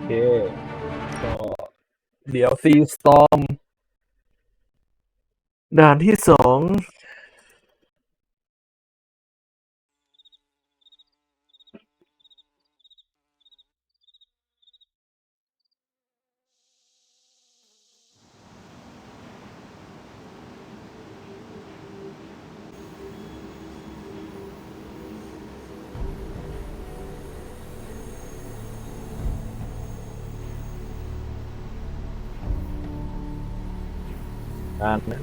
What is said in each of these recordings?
เคก็ DLC Storm ด่านที่2ด่านนะ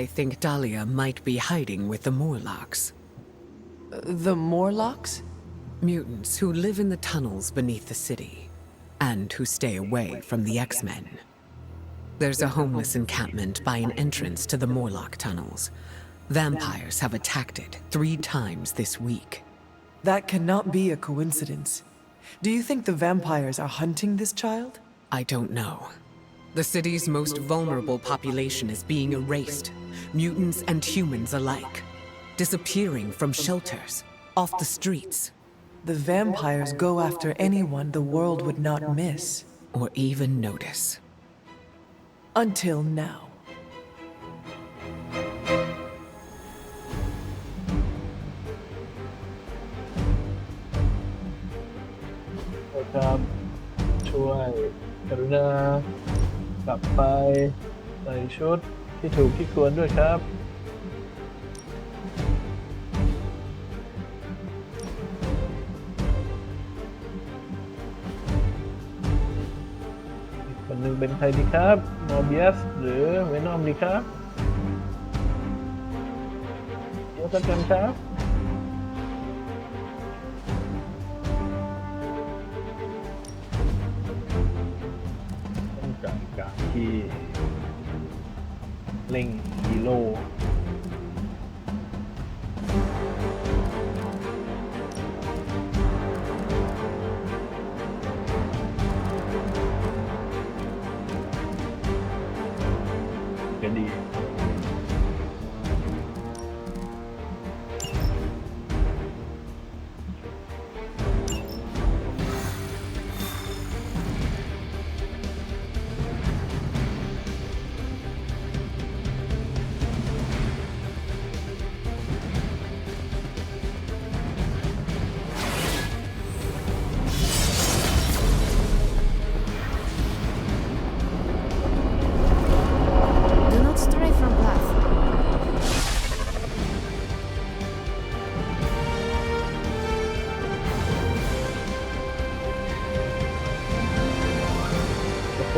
I think Dahlia might be hiding with the Morlocks. The Morlocks? Mutants who live in the tunnels beneath the city, and who stay away from the X-Men. There's a homeless encampment by an entrance to the Morlock tunnels. Vampires have attacked it 3 times this week. That cannot be a coincidence. Do you think the vampires are hunting this child? I don't know. The city's most vulnerable population is being erased, mutants and humans alike, disappearing from shelters, off the streets. The vampires go after anyone the world would not miss. Or even notice. Until now. ครับช่วยกรุณากลับไปใส่ชุดที่ถูกที่ควรด้วยครับอีกคนหนึ่งเป็นใครดีครับมอร์เบียสหรือเวนอมดีครับเดี๋ยวกันครับการที่เร่งฮีโร่ก็ดี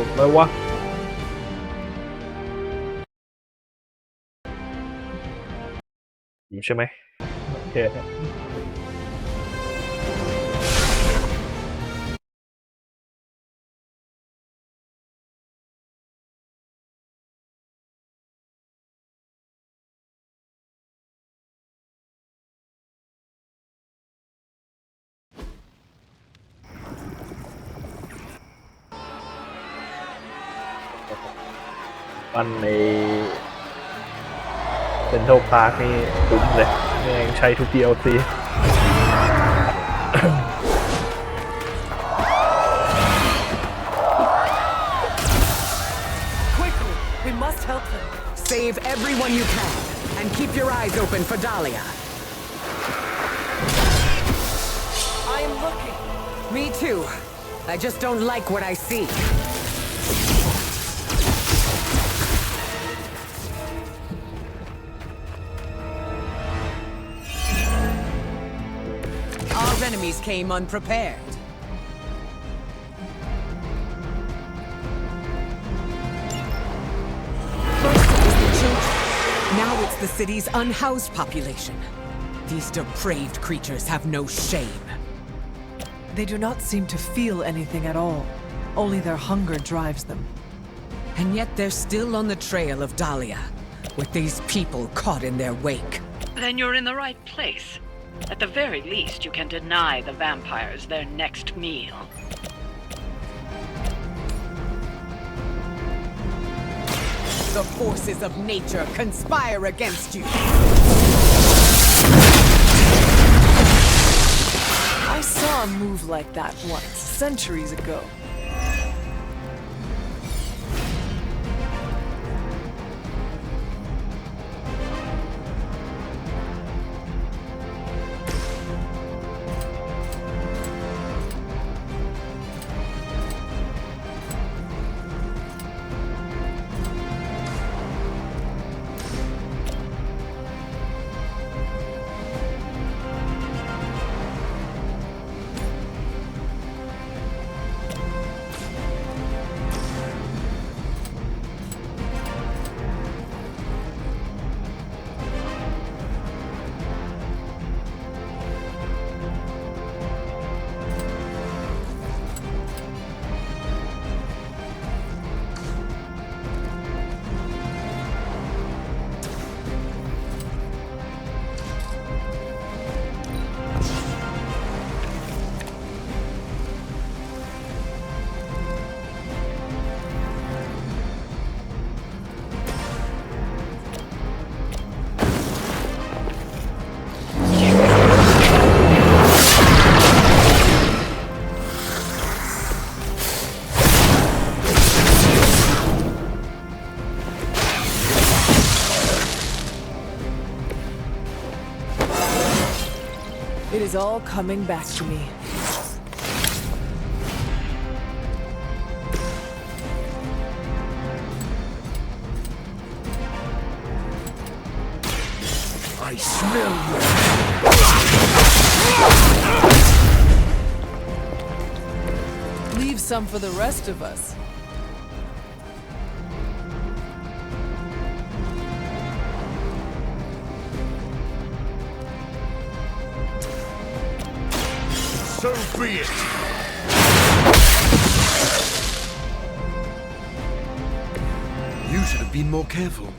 ผมไหมวะอยู่ใช่ไหมโอเคมันในเซ็นทรัลพาร์คนี่คุ้มเลยยังใช้ทุก DLC Quickly, we must help them. Save everyone you can, and keep your eyes open for Dahlia. I am looking. Me too. I just don't like what I see. Our enemies came unprepared. First it was the children. Now it's the city's unhoused population. These depraved creatures have no shame. They do not seem to feel anything at all. Only their hunger drives them. And yet they're still on the trail of Dahlia, with these people caught in their wake. Then you're in the right place. At the very least, you can deny the vampires their next meal. The forces of nature conspire against you. I saw a move like that once, centuries ago. It is all coming back to me. I smell you. Leave some for the rest of us. So be it. You should have been more careful.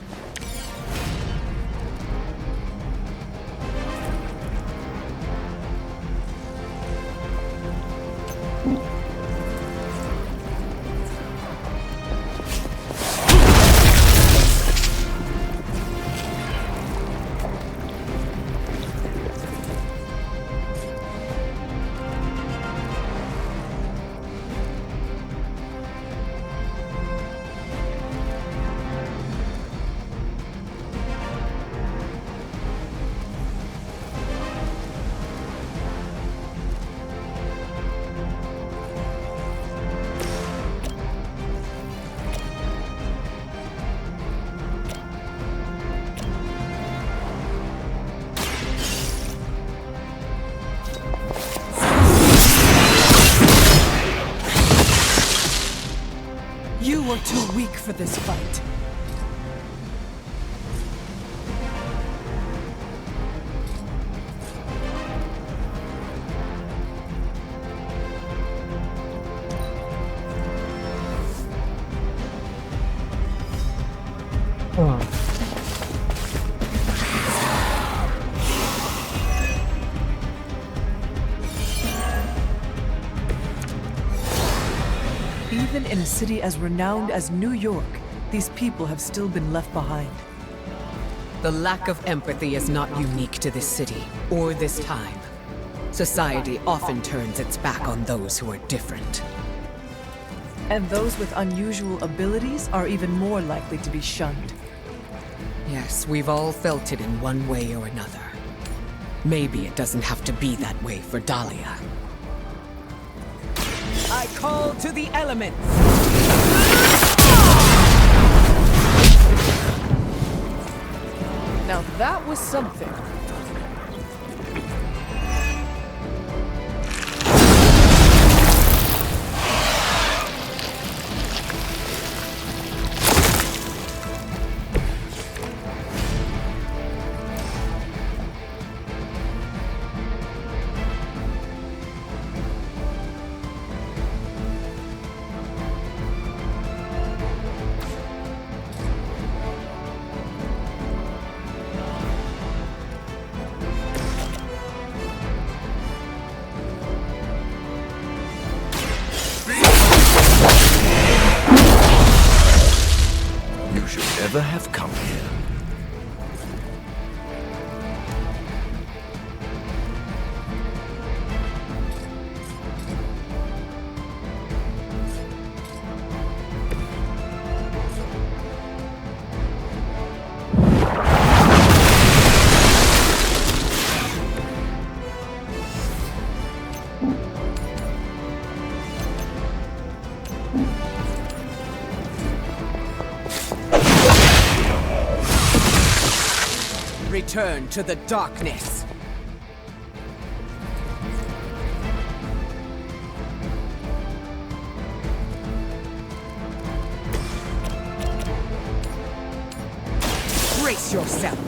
You were too weak for this fight. Even in a city as renowned as New York, these people have still been left behind. The lack of empathy is not unique to this city or this time. Society often turns its back on those who are different. And those with unusual abilities are even more likely to be shunned. Yes, we've all felt it in one way or another. Maybe it doesn't have to be that way for Dahlia. I call to the elements! Now that was something. return to the darkness. Brace yourself.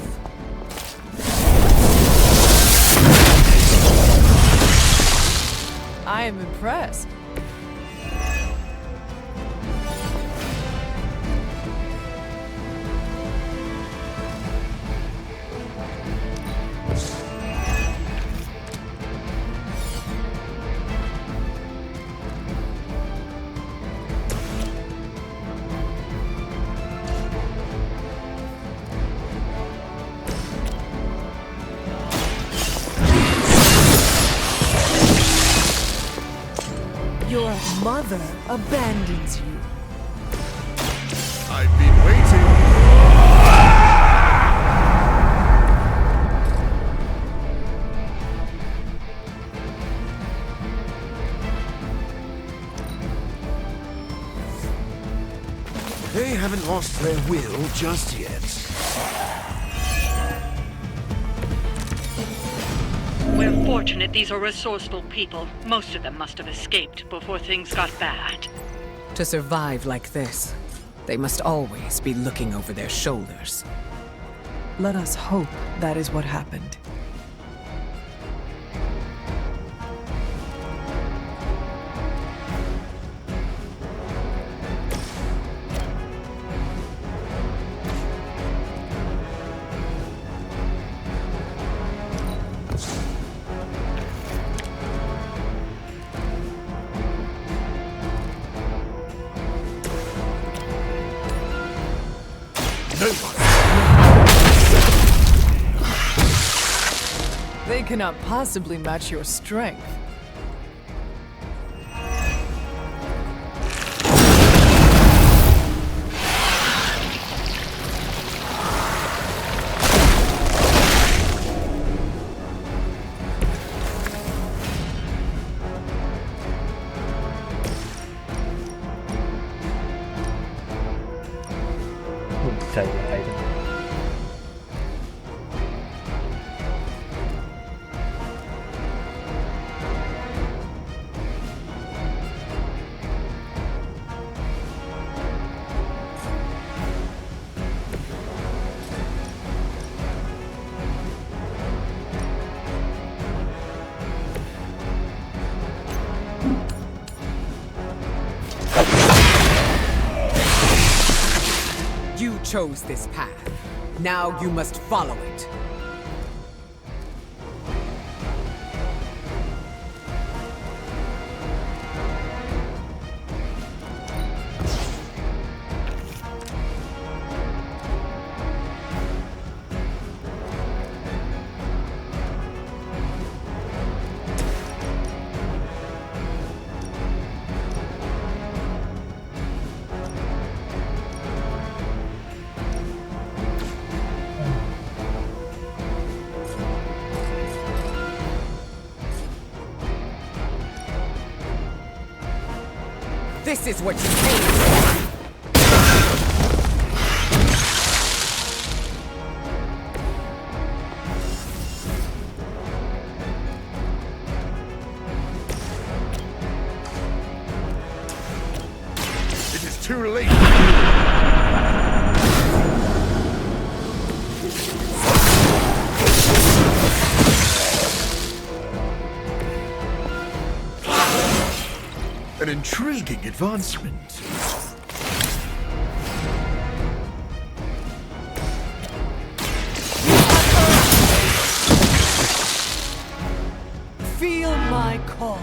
I am impressed. Your mother abandons you. I've been waiting. They haven't lost their will just yet. We're fortunate these are resourceful people. Most of them must have escaped before things got bad. To survive like this, they must always be looking over their shoulders. Let us hope that is what happened. No one. They cannot possibly match your strength.ใจร้ายจัง You chose this path. Now you must follow it. This is what you came for! It is too late. An intriguing advancement. Feel my call.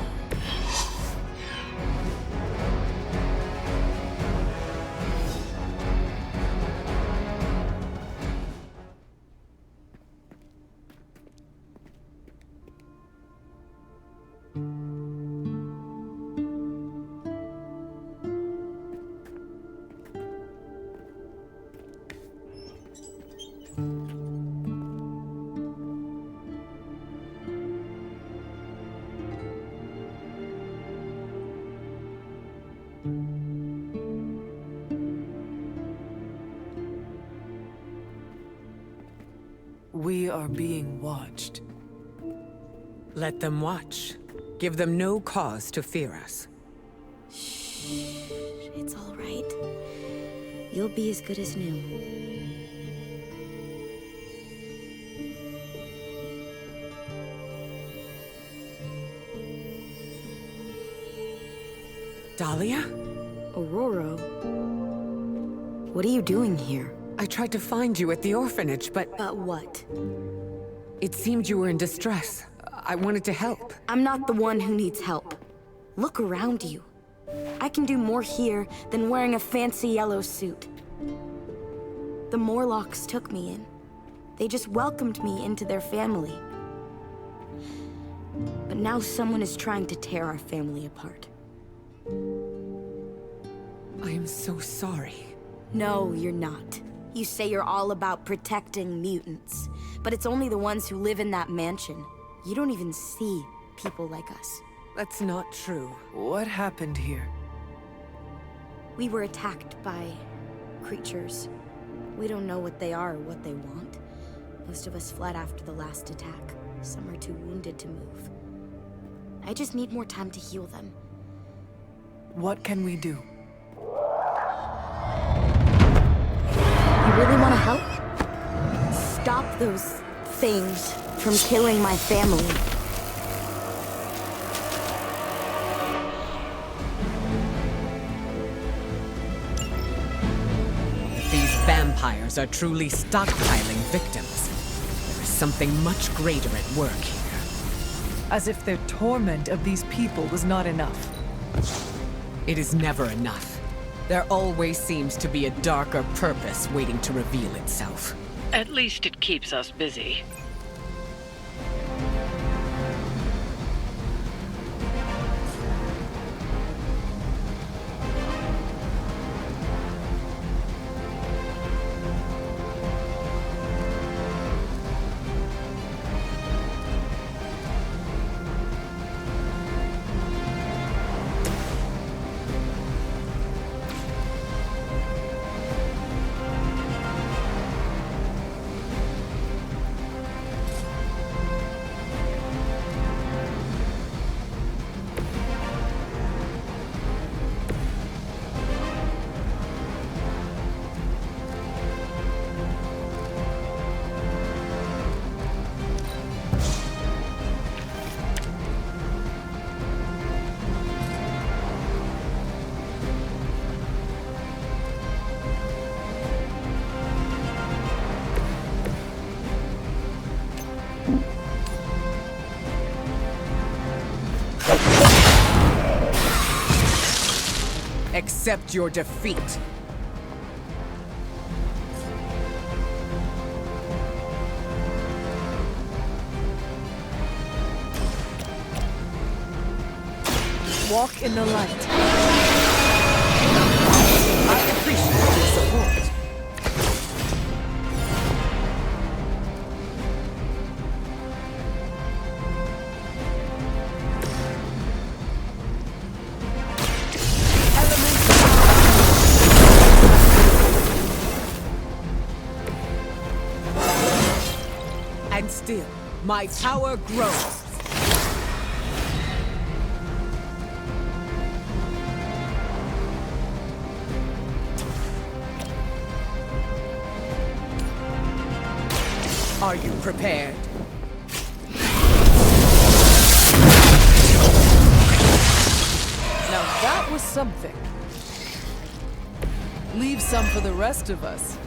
We are being watched. Let them watch. Give them no cause to fear us. Shh, it's all right. You'll be as good as new. Dahlia? Aurora? What are you doing here? I tried to find you at the orphanage, but But what? it seemed you were in distress. I wanted to help. I'm not the one who needs help. Look around you. I can do more here than wearing a fancy yellow suit. The Morlocks took me in. They just welcomed me into their family. But now someone is trying to tear our family apart. I am so sorry. No, you're not. You say you're all about protecting mutants, but it's only the ones who live in that mansion. You don't even see people like us. That's not true. What happened here? We were attacked by creatures. We don't know what they are or what they want. Most of us fled after the last attack. Some are too wounded to move. I just need more time to heal them. What can we do? You really want to help? Stop those things from killing my family. These vampires are truly stockpiling victims. There is something much greater at work here. As if their torment of these people was not enough. It is never enough. There always seems to be a darker purpose waiting to reveal itself. At least it keeps us busy. Accept your defeat. Walk in the light. I appreciate your support. And still, my power grows. Are you prepared? Now that was something. Leave some for the rest of us.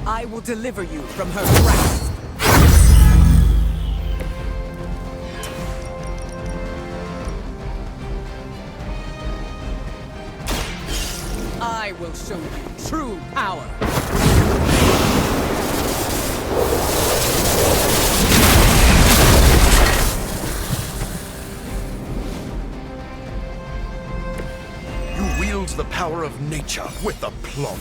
I will deliver you from her grasp. I will show you true power. power of nature with aplomb.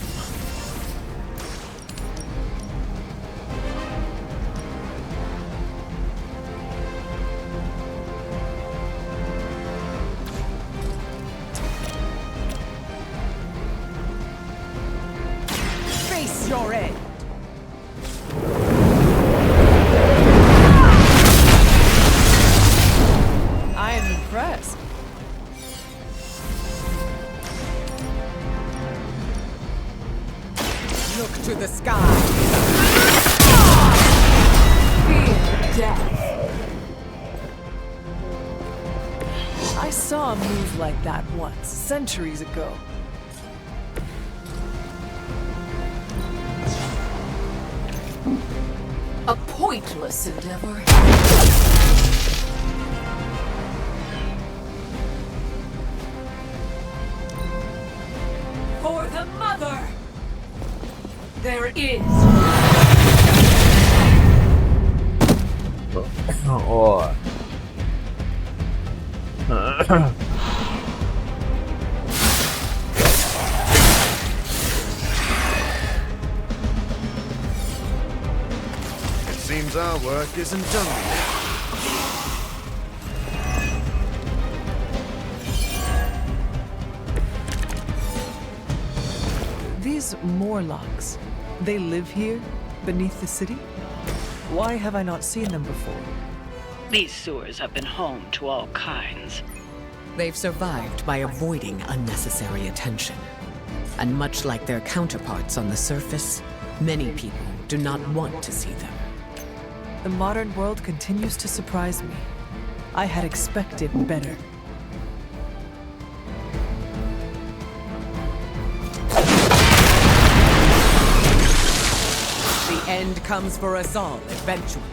Face your end. I am impressed. Look to the sky. Fear death. I saw a move like that once, centuries ago. A pointless endeavor. For the mother! There is. โอ้ It seems our work isn't done yet. These Morlocks, they live here, beneath the city? Why have I not seen them before? These sewers have been home to all kinds. They've survived by avoiding unnecessary attention. And much like their counterparts on the surface, many people do not want to see them. The modern world continues to surprise me. I had expected better. The end comes for us all eventually.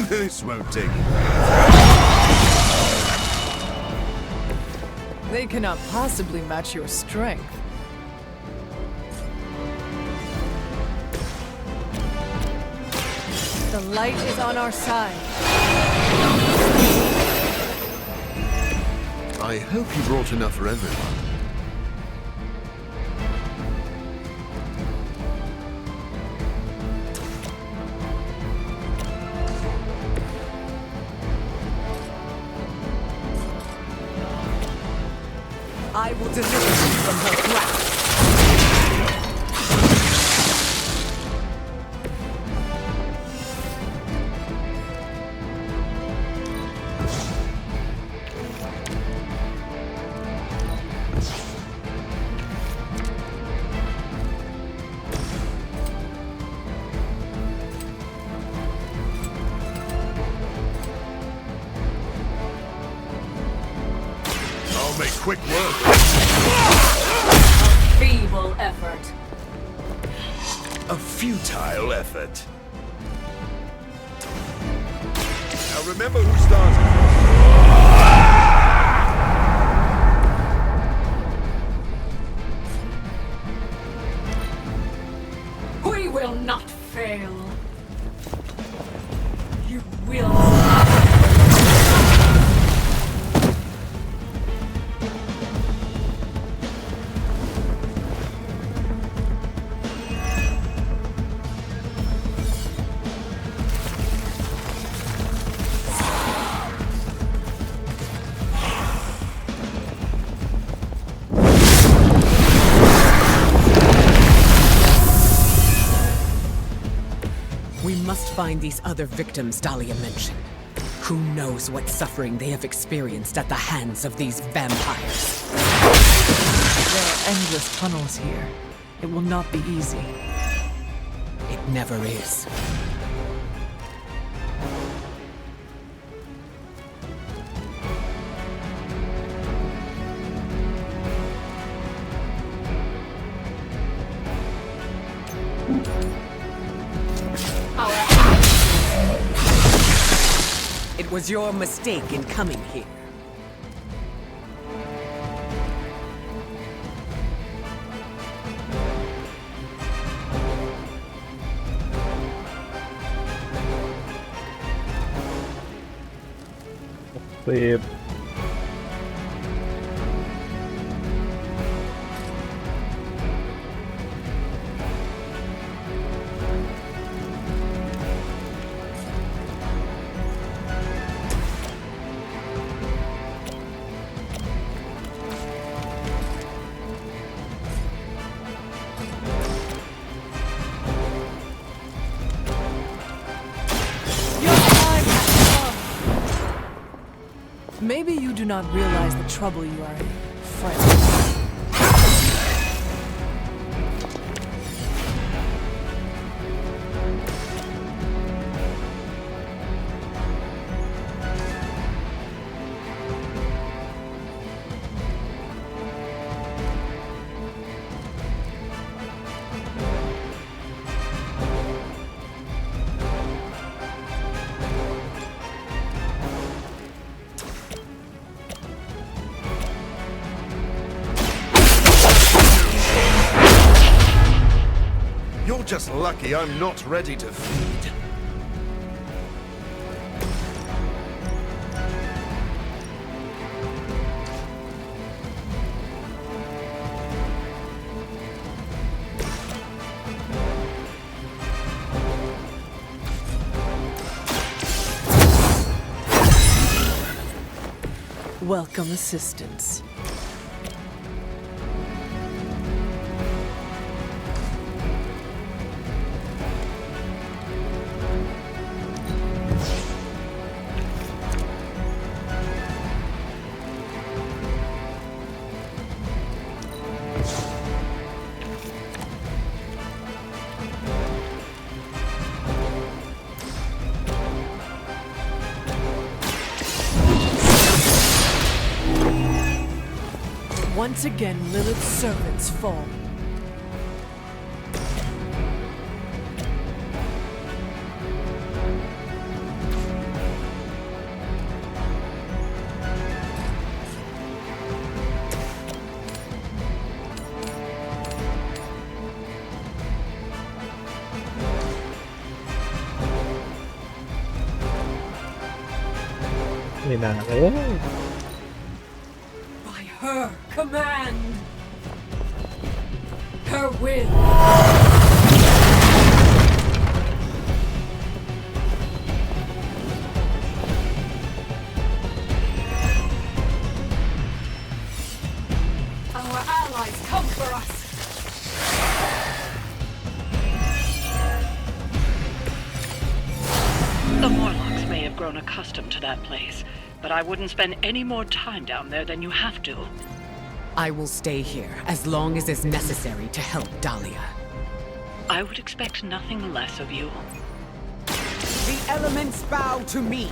This won't take. They cannot possibly match your strength. The light is on our side. I hope you brought enough for everyone. I will deliver you from her grasp. I'll make quick work. Feeble effort. A futile effort. Now remember who started. We will not fail. You will not. We must find these other victims Dahlia mentioned. Who knows what suffering they have experienced at the hands of these vampires? There are endless tunnels here. It will not be easy. It never is. was your mistake in coming here. Save Maybe you do not realize the trouble you are in, friend. You're just lucky I'm not ready to feed. Welcome assistance. Once again, Lilith's servants fall. Hey, nah, By her command. Her will. Our allies come for us. The Morlocks may have grown accustomed to that place, but I wouldn't spend any more time down there than you have to. I will stay here as long as is necessary to help Dahlia. I would expect nothing less of you. The elements bow to me.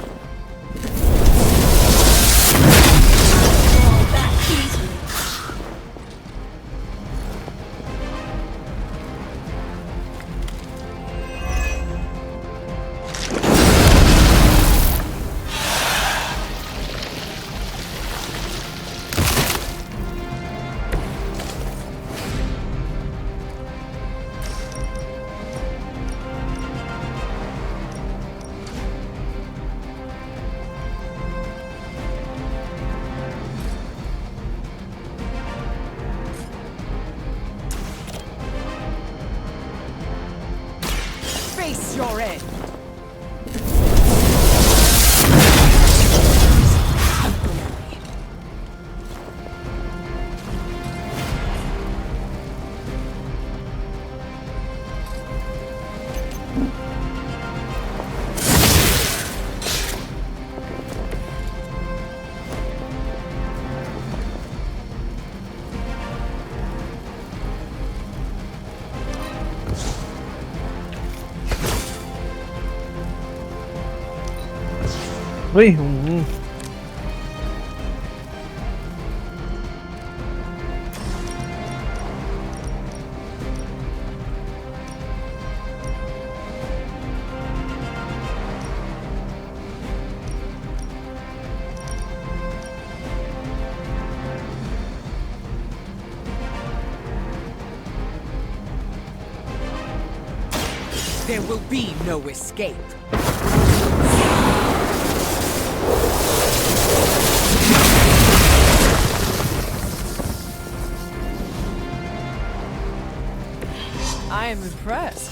Face your end. Ui, There will be no escape. I am impressed.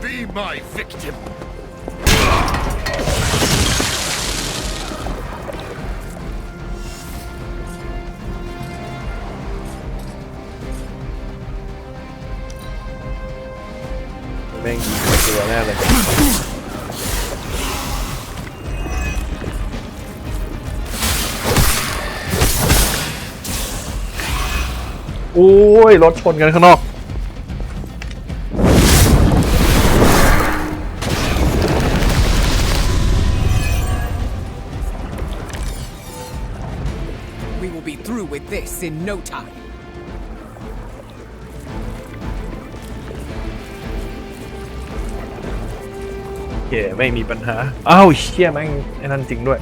Be my victim. แม่งยิงตัวแน่เลยโอ้ยรถชนกันข้างนอก We will be through with this in no time. โอเคไม่มีปัญหาอ้าวเชี่ยแม่งไอ้นั่นจริงด้วย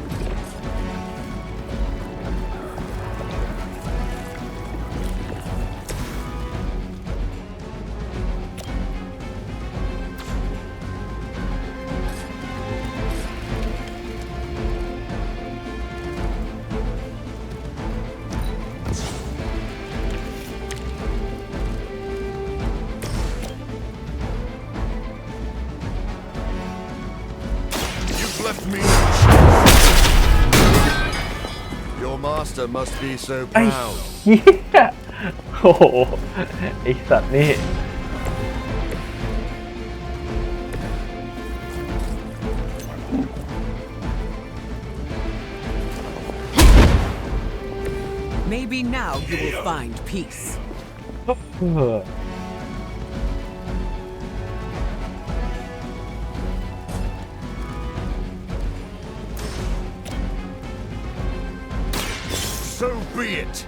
You've left me. Your master must be so ไอ้ proud. เหี้ยโอ้โหไอ้สัตว์นี่ Maybe now you will find peace. เออ So be it.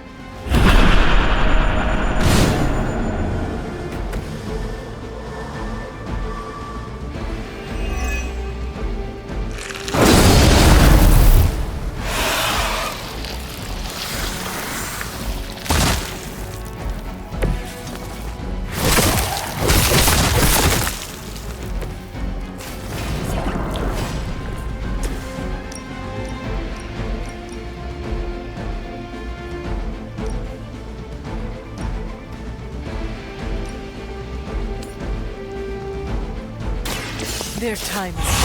Their time is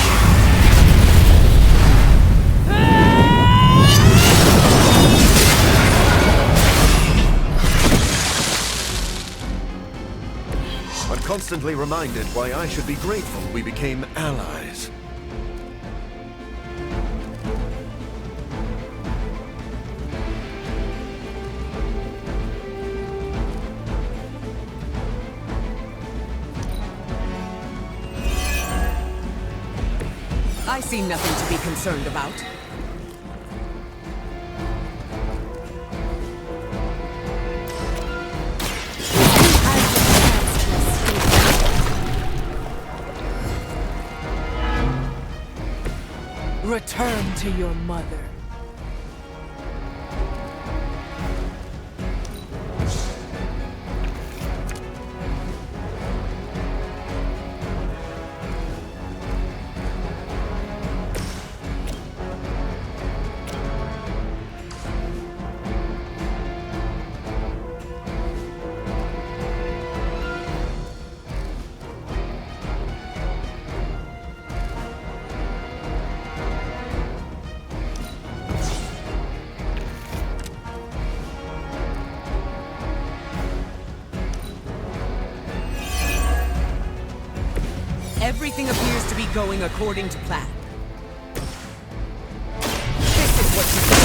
I'm constantly reminded why I should be grateful we became allies. I see nothing to be concerned about. return to your mother. Everything appears to be going according to plan. This is what you do.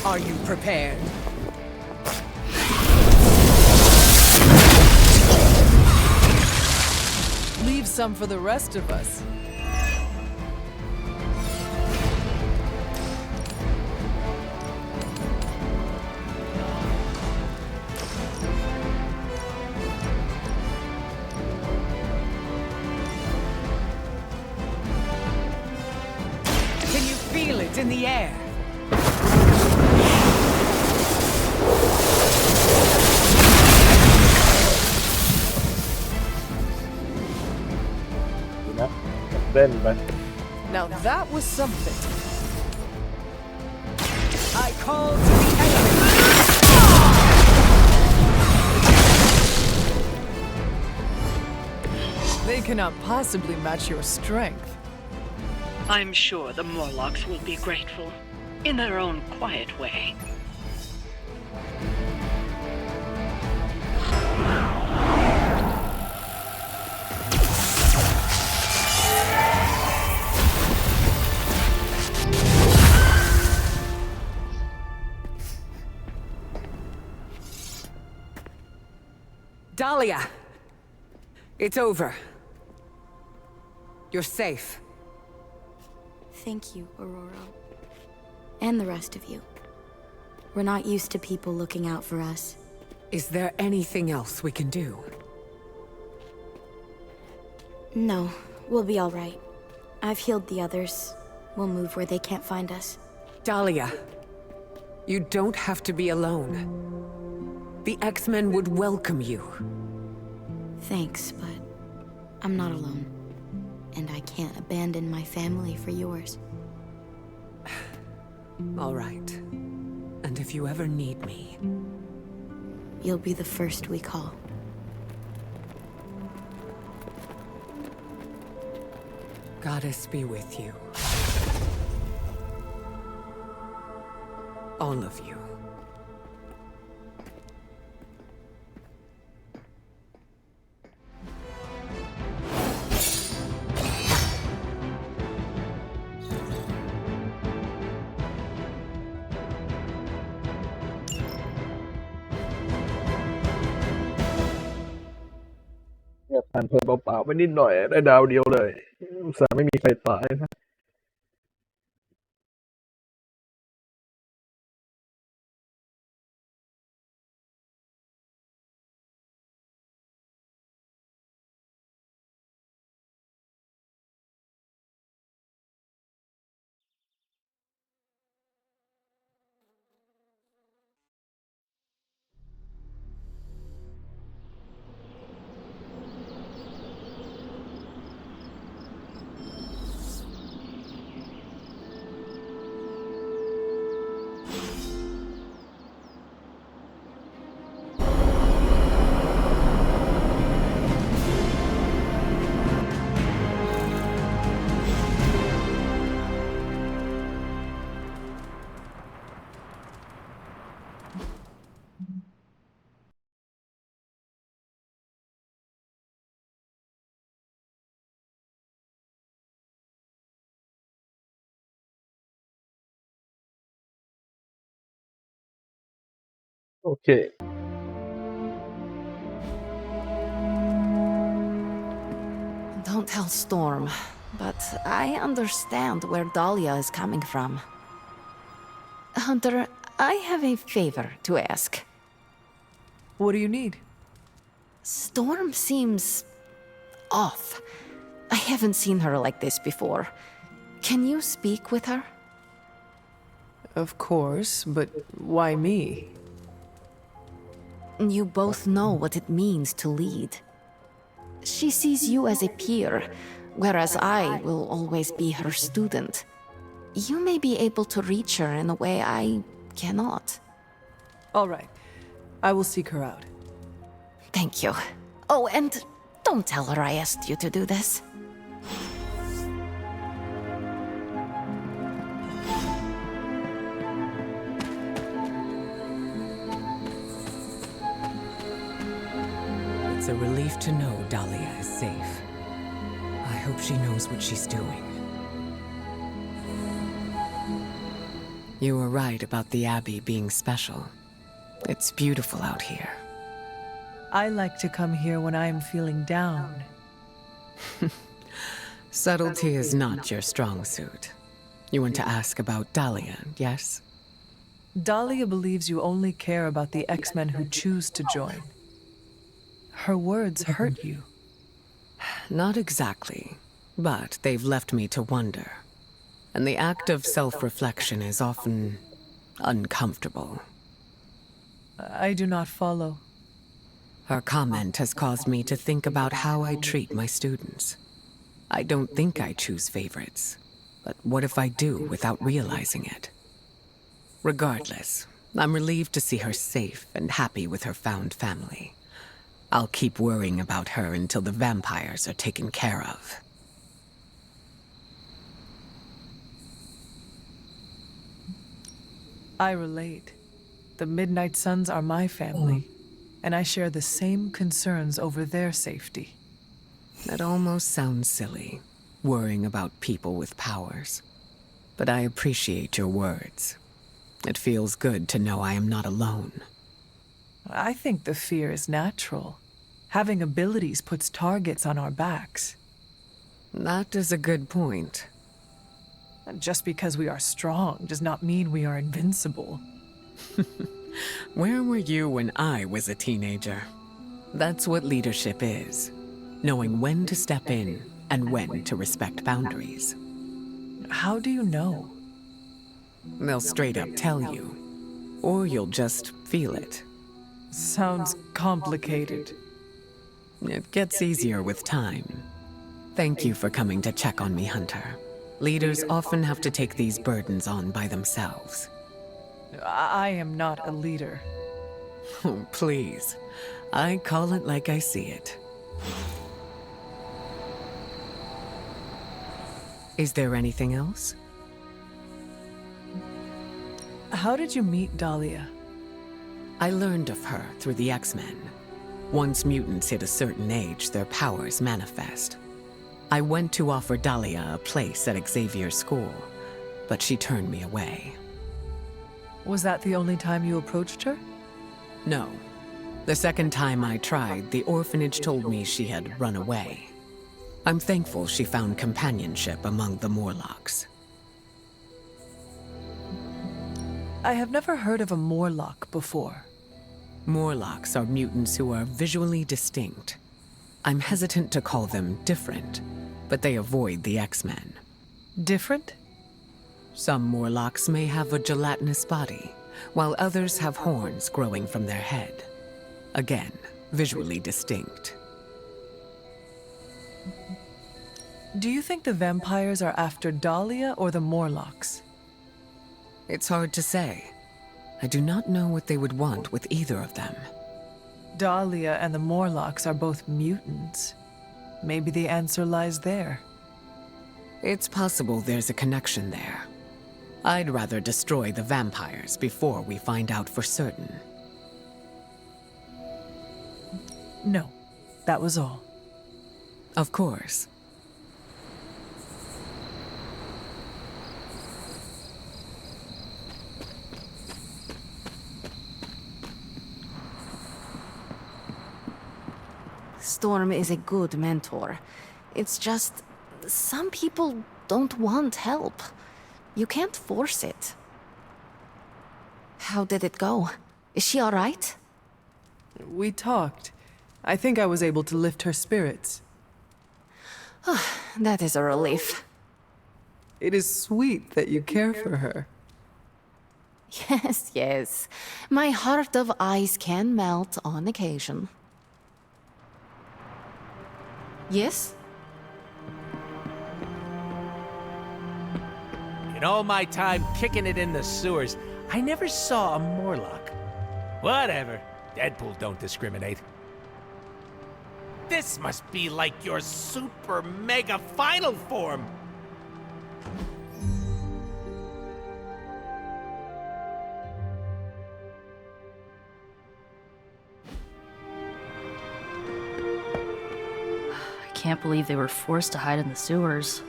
Are you prepared? Leave some for the rest of us. Can you feel it in the air? Now that was something. I call to the enemy. They cannot possibly match your strength. I'm sure the Morlocks will be grateful, in their own quiet way. Dahlia! It's over. You're safe. Thank you, Aurora. And the rest of you. We're not used to people looking out for us. Is there anything else we can do? No, we'll be all right. I've healed the others. We'll move where they can't find us. Dahlia, you don't have to be alone. The X-Men would welcome you. Thanks, but I'm not alone. And I can't abandon my family for yours. All right. And if you ever need me... You'll be the first we call. Goddess be with you. All of you.เนี่ยผ่านเพลินเปล่าๆไปนิดหน่อยได้ดาวเดียวเลยอุตส่าห์ไม่มีใครตายนะโอเค Don't tell Storm, but I understand where Dahlia is coming from. Hunter, I have a favor to ask. What do you need? Storm seems off. I haven't seen her like this before. Can you speak with her? Of course, but why me? You both know what it means to lead. She sees you as a peer, whereas I will always be her student. You may be able to reach her in a way I cannot. All right. I will seek her out. Thank you. Oh, and don't tell her I asked you to do this. It's a relief to know Dahlia is safe. I hope she knows what she's doing. You were right about the Abbey being special. It's beautiful out here. I like to come here when I am feeling down. Subtlety is not your strong suit. You want to ask about Dahlia, yes? Dahlia believes you only care about the X-Men who choose to join. Her words hurt you. Not exactly, but they've left me to wonder. And the act of self-reflection is often uncomfortable. I do not follow. Her comment has caused me to think about how I treat my students. I don't think I choose favorites, but what if I do without realizing it? Regardless, I'm relieved to see her safe and happy with her found family. I'll keep worrying about her until the vampires are taken care of. I relate. The Midnight Suns are my family, and I share the same concerns over their safety. That almost sounds silly, worrying about people with powers. But I appreciate your words. It feels good to know I am not alone. I think the fear is natural. Having abilities puts targets on our backs. That is a good point. Just because we are strong does not mean we are invincible. Where were you when I was a teenager? That's what leadership is. Knowing when to step in and when to respect boundaries. How do you know? They'll straight up tell you. Or you'll just feel it. Sounds complicated. It gets easier with time. Thank you for coming to check on me, Hunter. Leaders often have to take these burdens on by themselves. I am not a leader. Oh, please. I call it like I see it. Is there anything else? How did you meet Dahlia? I learned of her through the X-Men. Once mutants hit a certain age, their powers manifest. I went to offer Dahlia a place at Xavier's school, but she turned me away. Was that the only time you approached her? No. The second time I tried, the orphanage told me she had run away. I'm thankful she found companionship among the Morlocks. I have never heard of a Morlock before. Morlocks are mutants who are visually distinct. I'm hesitant to call them different, but they avoid the X-Men. Different? Some Morlocks may have a gelatinous body, while others have horns growing from their head. Again, visually distinct. Do you think the vampires are after Dahlia or the Morlocks? It's hard to say. I do not know what they would want with either of them. Dahlia and the Morlocks are both mutants. Maybe the answer lies there. It's possible there's a connection there. I'd rather destroy the vampires before we find out for certain. No, that was all. Of course. Storm is a good mentor. It's just, some people don't want help. You can't force it. How did it go? Is she all right? We talked. I think I was able to lift her spirits. That is a relief. It is sweet that you care for her. Yes, yes. My heart of ice can melt on occasion. Yes? In all my time kicking it in the sewers, I never saw a Morlock. Whatever. Deadpool don't discriminate. This must be like your super mega final form. I can't believe they were forced to hide in the sewers.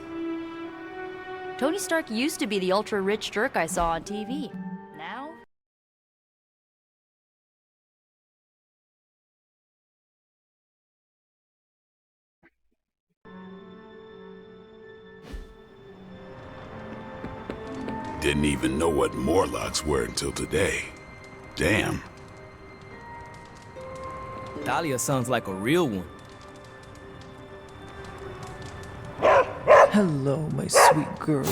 Tony Stark used to be the ultra-rich jerk I saw on TV. Now? Didn't even know what Morlocks were until today. Damn. Dahlia sounds like a real one. Hello, my sweet girl.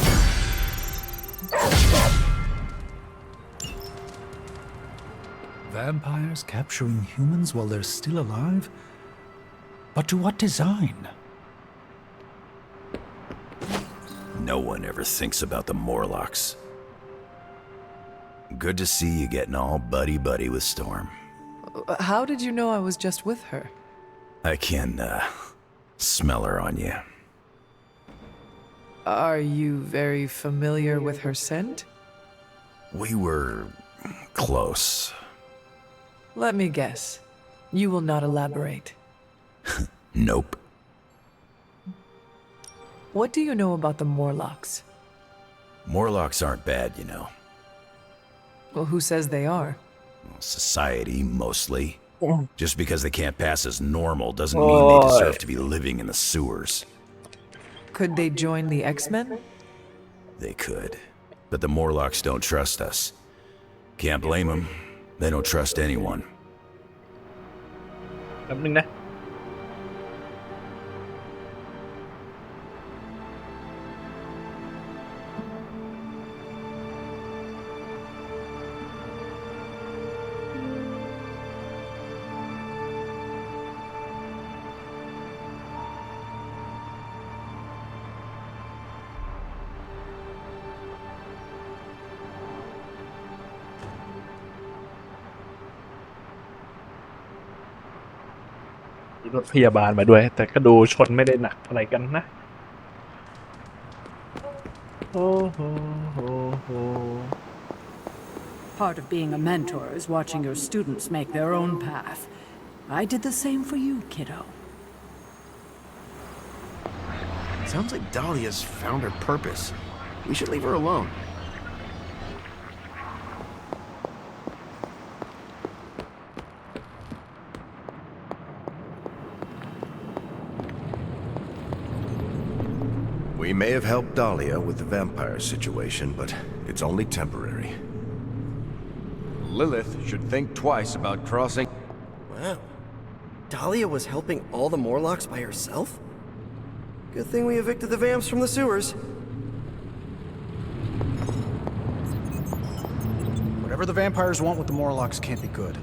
Vampires capturing humans while they're still alive? But to what design? No one ever thinks about the Morlocks. Good to see you getting all buddy-buddy with Storm. How did you know I was just with her? I can, smell her on you. Are you very familiar with her scent? We were close. Let me guess. You will not elaborate. Nope. What do you know about the Morlocks? Morlocks aren't bad, you know. Well, who says they are? Society, mostly. Just because they can't pass as normal doesn't mean they deserve to be living in the sewers. Could they join the X-Men? They could. But the Morlocks don't trust us. Can't blame them. They don't trust anyone. แป๊บนึงนะ มีรถพยาบาลมาด้วยแต่ก็ดูชนไม่ได้หนักอะไรกันนะโอ้โหโหโห Part of being a mentor is watching your students make their own path. I did the same for you, kiddo. Sounds like Dahlia's found her purpose. We should leave her alone. We may have helped Dahlia with the vampire situation, but it's only temporary. Lilith should think twice about crossing. Wow. Dahlia was helping all the Morlocks by herself? Good thing we evicted the vamps from the sewers. Whatever the vampires want with the Morlocks can't be good.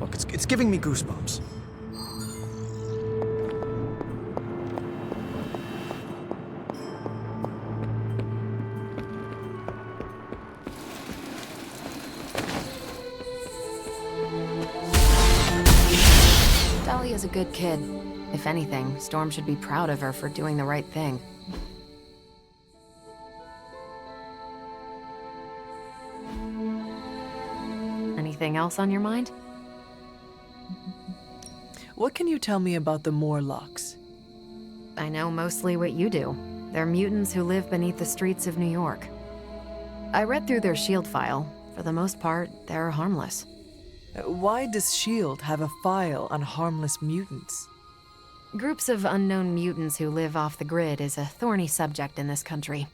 Look, it's giving me goosebumps. Dahlia's a good kid. If anything, Storm should be proud of her for doing the right thing. Anything else on your mind? What can you tell me about the Morlocks? I know mostly what you do. They're mutants who live beneath the streets of New York. I read through their shield file. For the most part, they're harmless. Why does S.H.I.E.L.D. have a file on harmless mutants? Groups of unknown mutants who live off the grid is a thorny subject in this country.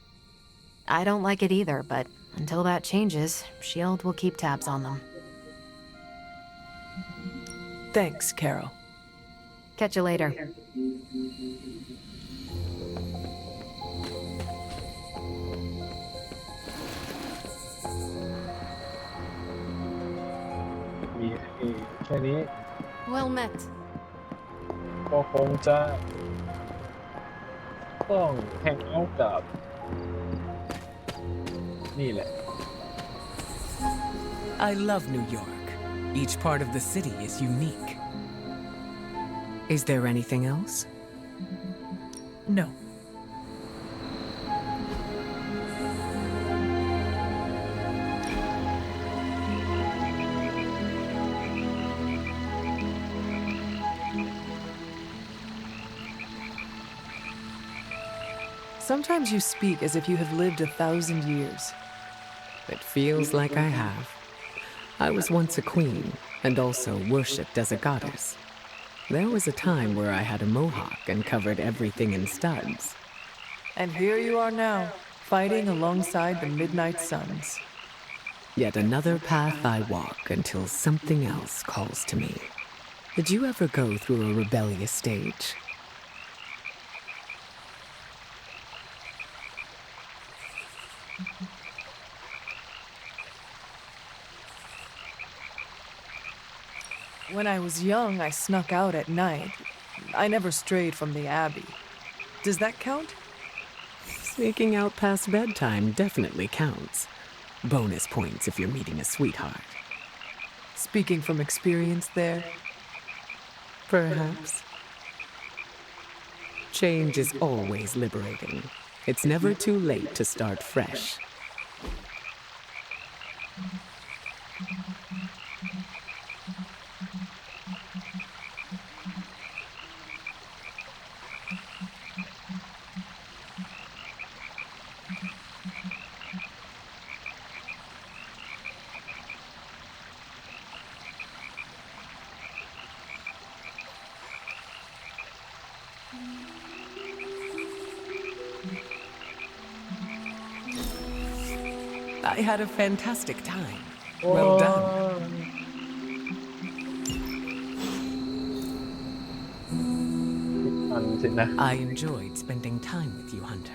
I don't like it either, but until that changes, S.H.I.E.L.D. will keep tabs on them. Thanks, Carol. Catch you later. Well met. ก็คงจะต้องแฮงเอาท์กับนี่แหละ I love New York. Each part of the city is unique. Is there anything else? No. Sometimes you speak as if you have lived 1,000 years. It feels like I have. I was once a queen, and also worshipped as a goddess. There was a time where I had a mohawk and covered everything in studs. And here you are now, fighting alongside the Midnight Suns. Yet another path I walk until something else calls to me. Did you ever go through a rebellious stage? When I was young, I snuck out at night. I never strayed from the Abbey. Does that count? Sneaking out past bedtime definitely counts. Bonus points if you're meeting a sweetheart. Speaking from experience there? Perhaps. Change is always liberating. It's never too late to start fresh. I had a fantastic time. Well done. I enjoyed spending time with you, Hunter.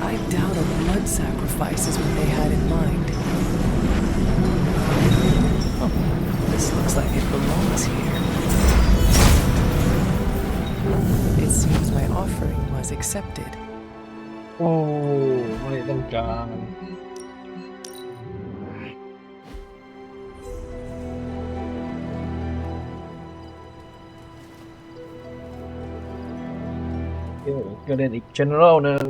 I doubt a blood sacrifice is what they had in mind. Oh, this looks like it belongs here. It seems my offering was accepted. โอ้ไม่ต้องการ ก็เล่นอีก general หนึ่ง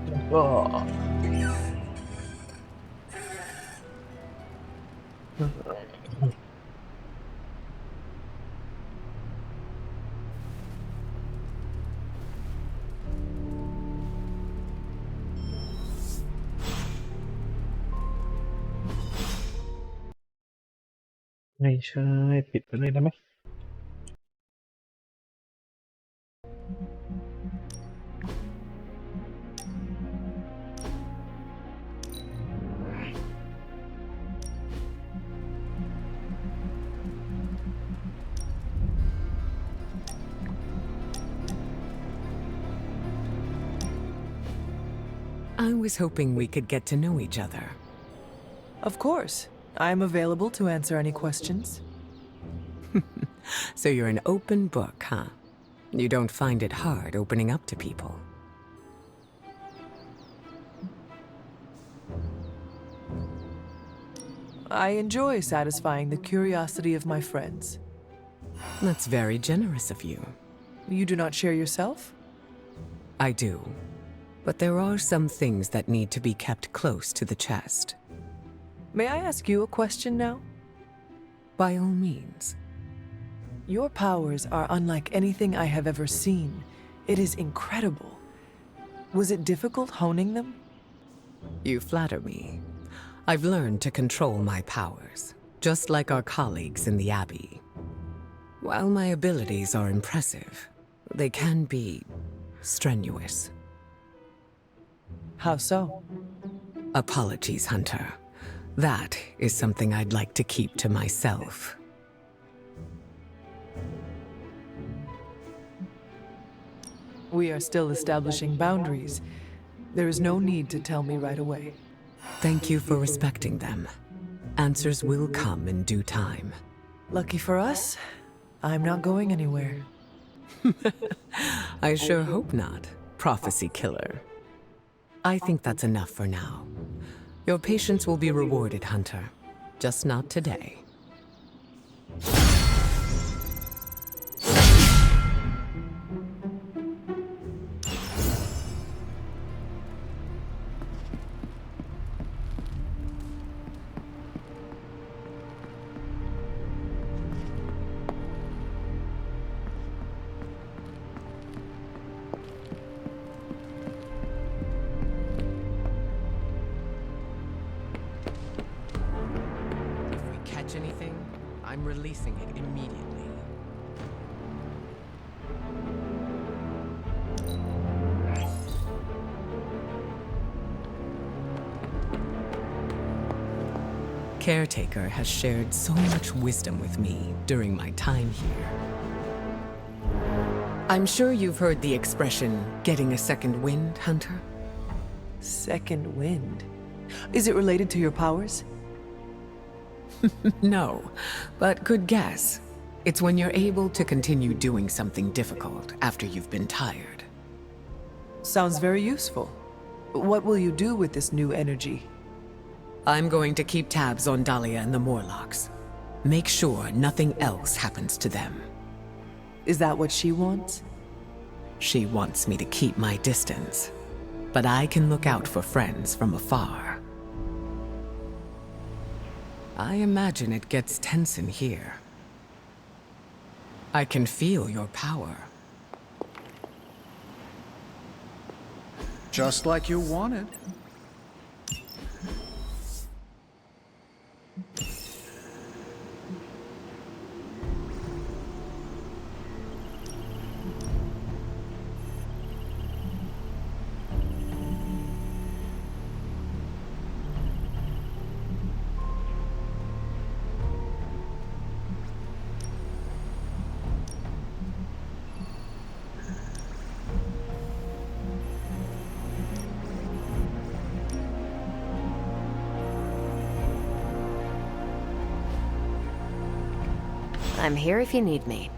แล้วก็ไม่ใช่ปิดไปเลยได้ไหม I was hoping we could get to know each other. Of course. I'm available to answer any questions. So you're an open book, huh? You don't find it hard opening up to people. I enjoy satisfying the curiosity of my friends. That's very generous of you. You do not share yourself? I do. But there are some things that need to be kept close to the chest. May I ask you a question now? By all means. Your powers are unlike anything I have ever seen. It is incredible. Was it difficult honing them? You flatter me. I've learned to control my powers, just like our colleagues in the Abbey. While my abilities are impressive, they can be strenuous. How so? Apologies, Hunter. That is something I'd like to keep to myself. We are still establishing boundaries. There is no need to tell me right away. Thank you for respecting them. Answers will come in due time. Lucky for us, I'm not going anywhere. I sure hope not, prophecy killer. I think that's enough for now. Your patience will be rewarded, Hunter. Just not today. Anything, I'm releasing it immediately. Caretaker has shared so much wisdom with me during my time here. I'm sure you've heard the expression, getting a second wind, Hunter? Second wind? Is it related to your powers? No, but good guess. It's when you're able to continue doing something difficult after you've been tired. Sounds very useful. What will you do with this new energy? I'm going to keep tabs on Dahlia and the Morlocks. Make sure nothing else happens to them. Is that what she wants? She wants me to keep my distance, but I can look out for friends from afar. I imagine it gets tense in here. I can feel your power. Just like you wanted. I'm here if you need me.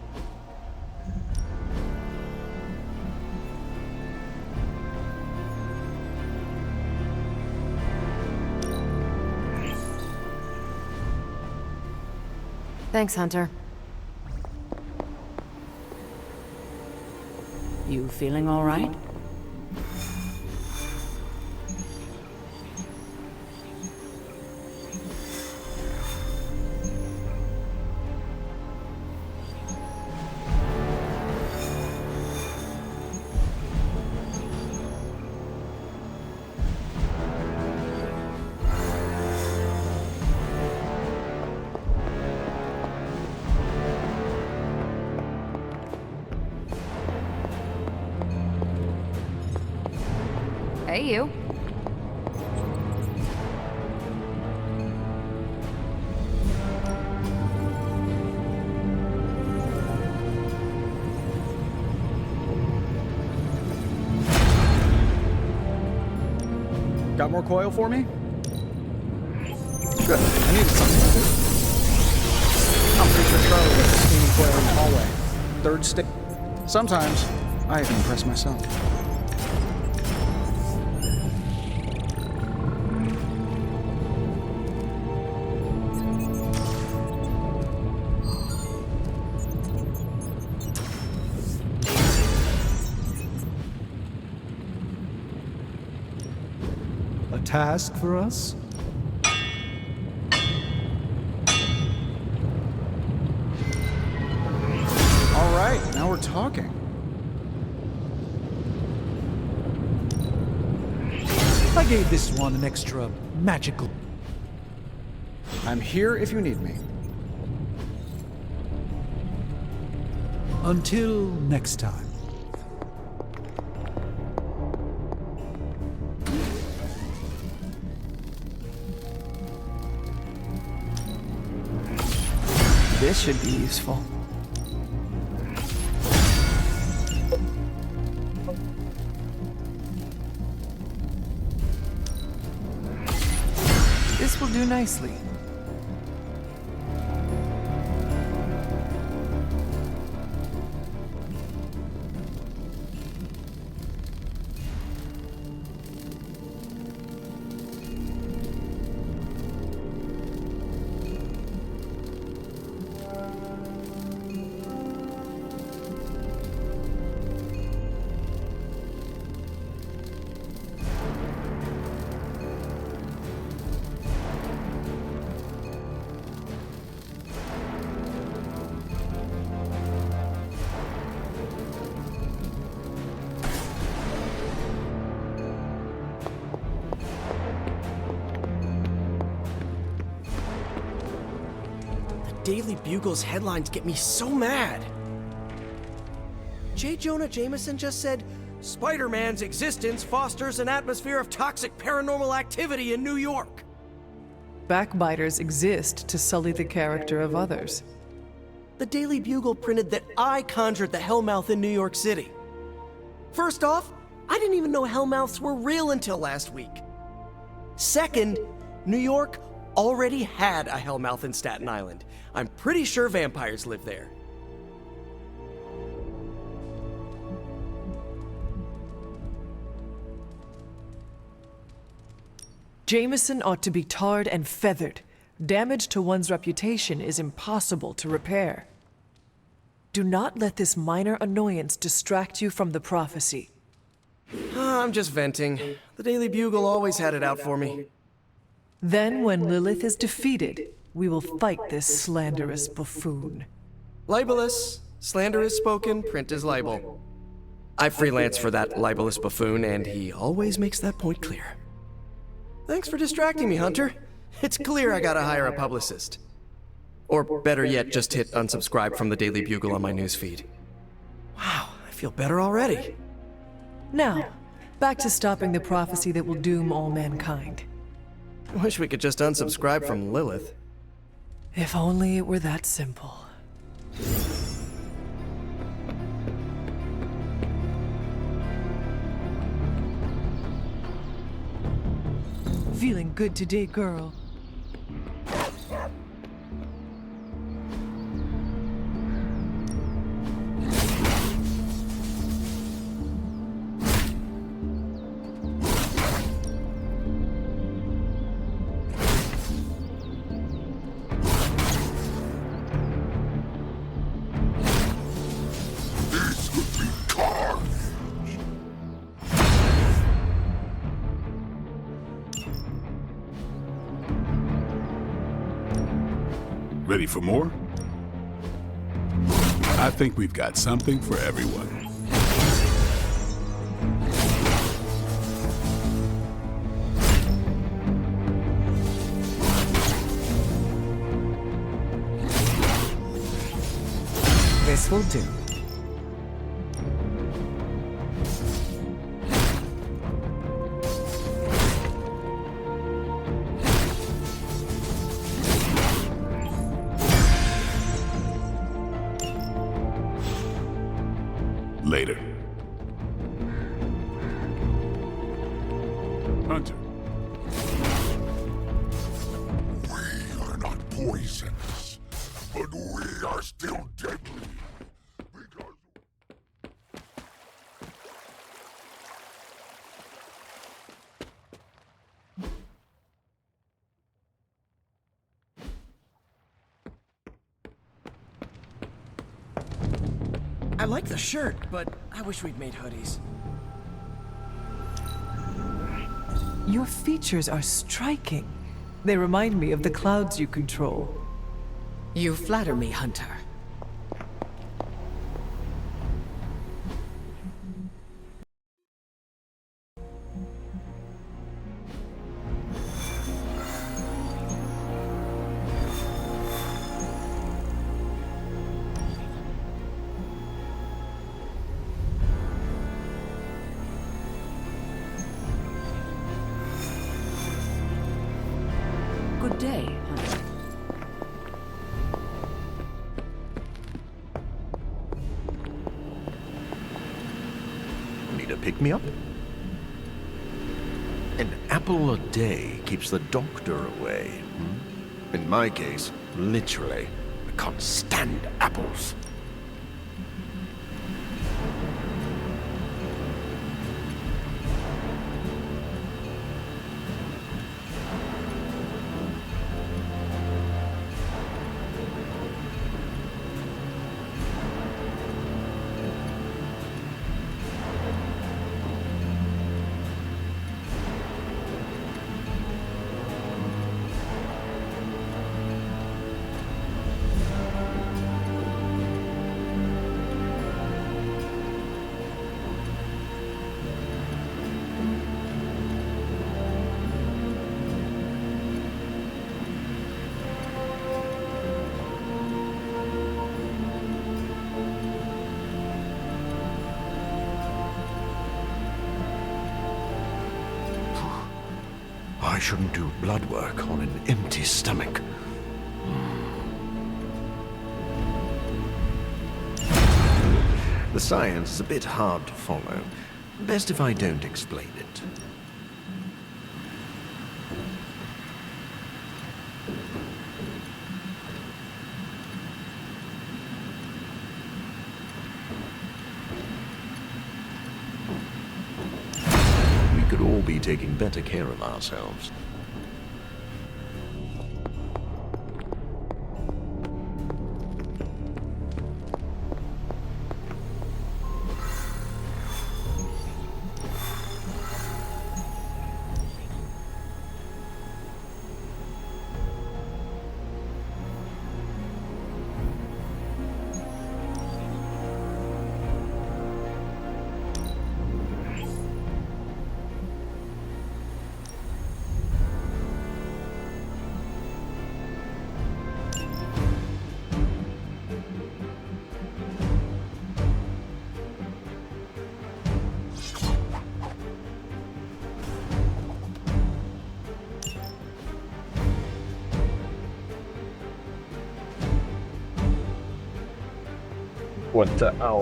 Thanks, Hunter. You feeling all right? Hey, you. Got more coil for me? Good. I needed something. I'm pretty sure Charlie left the steaming coil in the hallway. Third stick. Sometimes, I even impress myself. A task for us? All right, now we're talking. I gave this one an extra magical. I'm here if you need me. Until next time. This should be useful. This will do nicely. Daily Bugle's headlines get me so mad. J. Jonah Jameson just said, Spider-Man's existence fosters an atmosphere of toxic paranormal activity in New York. Backbiters exist to sully the character of others. The Daily Bugle printed that I conjured the Hellmouth in New York City. First off, I didn't even know Hellmouths were real until last week. Second, New York already had a Hellmouth in Staten Island. I'm pretty sure vampires live there. Jameson ought to be tarred and feathered. Damage to one's reputation is impossible to repair. Do not let this minor annoyance distract you from the prophecy. I'm just venting. The Daily Bugle always had it out for me. Then, when Lilith is defeated, we will fight this slanderous buffoon. Libelous. Slander is spoken, print is libel. I freelance for that libelous buffoon, and he always makes that point clear. Thanks for distracting me, Hunter. It's clear I gotta hire a publicist. Or better yet, just hit unsubscribe from the Daily Bugle on my newsfeed. Wow, I feel better already. Now, back to stopping the prophecy that will doom all mankind. I wish we could just unsubscribe from Lilith. If only it were that simple. Feeling good today, girl. Ready for more? I think we've got something for everyone. This will do. Later. Hunter. We are not poisonous, but we are still deadly. I like the shirt, but I wish we'd made hoodies. Your features are striking. They remind me of the clouds you control. You flatter me, Hunter. Good day, Hunter. Need a pick-me-up? An apple a day keeps the doctor away. In my case, literally, I can't stand apples. I shouldn't do blood work on an empty stomach. The science is a bit hard to follow. Best if I don't explain it. We could all be taking better care of ourselves.ควรจะเอา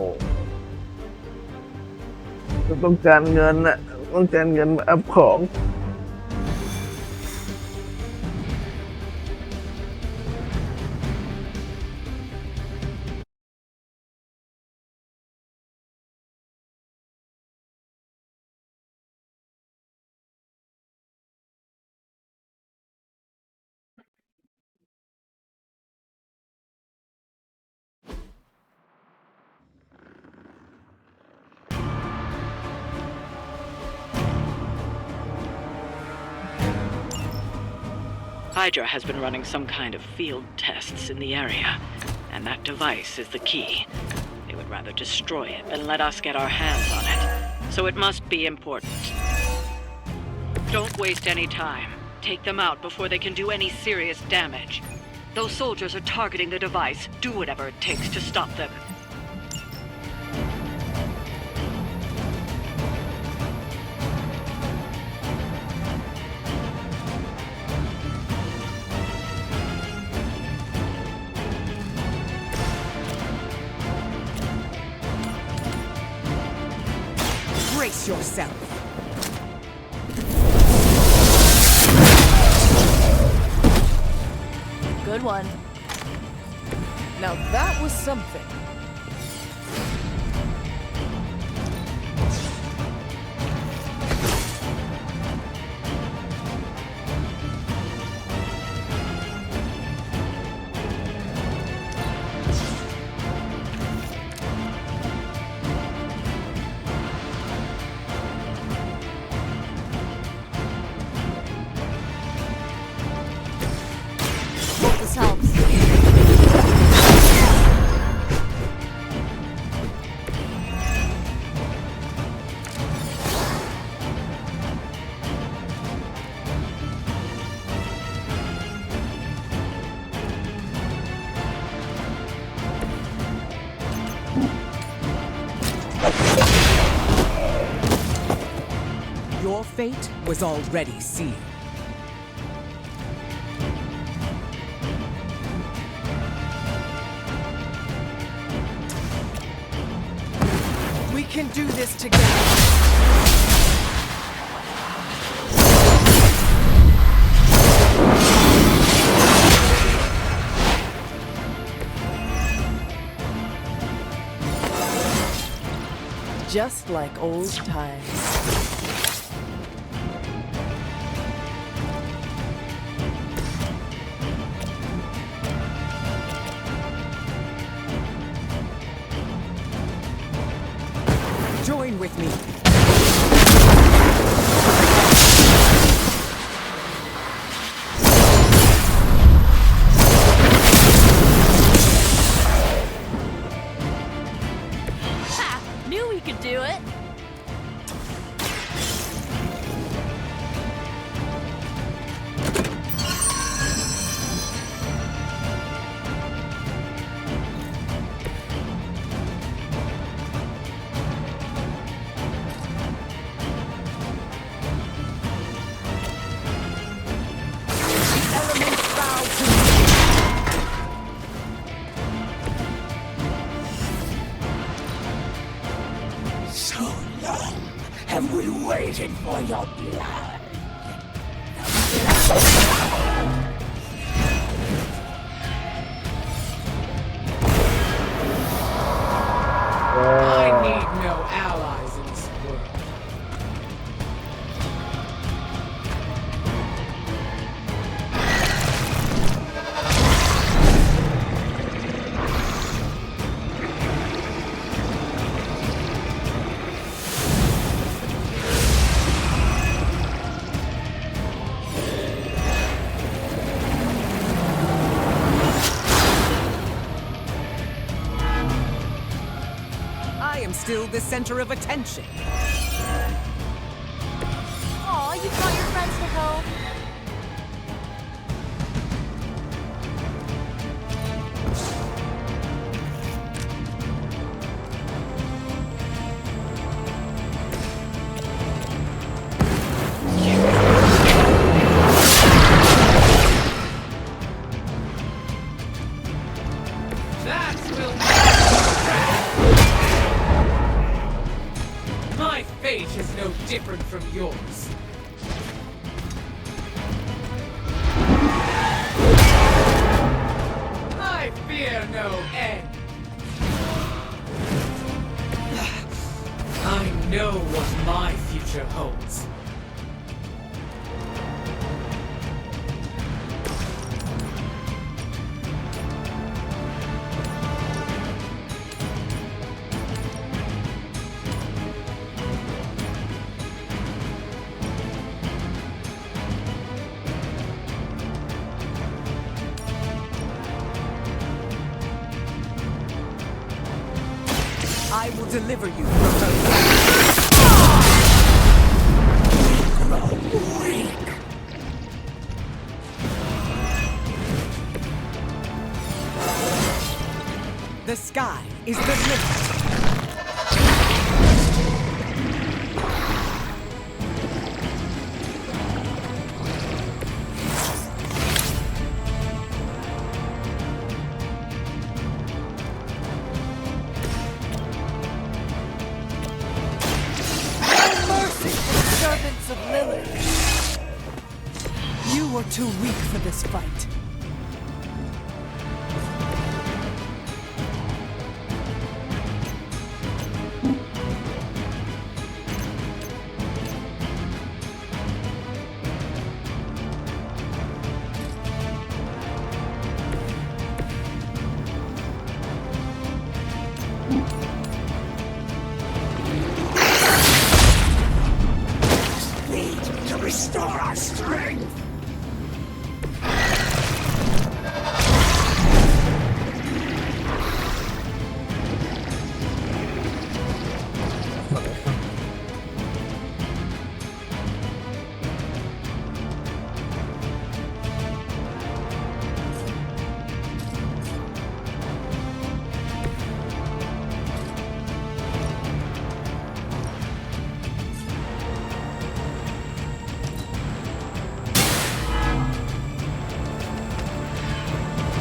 ต้องการเงินน่ะต้องการเงินมาอัพของ Hydra has been running some kind of field tests in the area, and that device is the key. They would rather destroy it than let us get our hands on it, so it must be important. Don't waste any time. Take them out before they can do any serious damage. Those soldiers are targeting the device. Do whatever it takes to stop them. Brace yourself. Good one. Now that was something. This helps. Your fate was already sealed. We can do this together. Just like old times. Join with me. Ha! Knew we could do it. waited for your blood. I need no allies in this world. I am still the center of attention. Aw, you brought your friends to help. That will My fate is no different from yours. I fear no end. I know what my future holds. I will deliver you from her. The sky is the limit. Servants of Lilith. You are too weak for this fight. To restore our strength.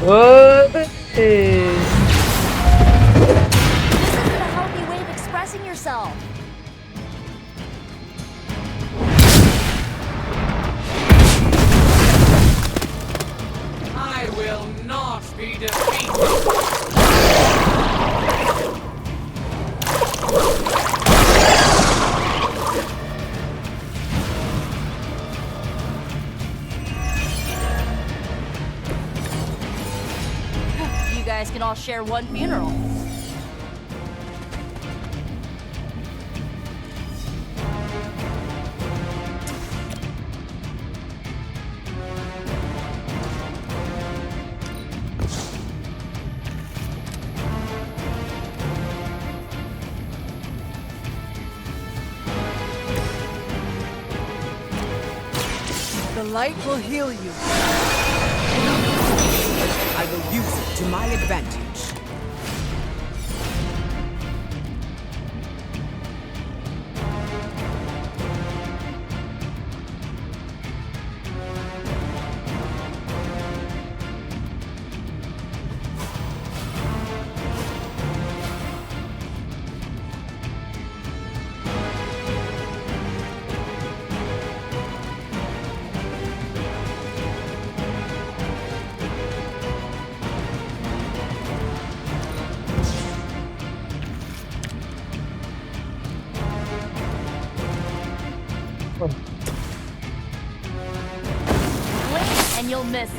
What? This isn't a healthy way of expressing yourself. I will not be defeated. You guys can all share one funeral. The light will heal you. I will use it to my advantage. and you'll miss it.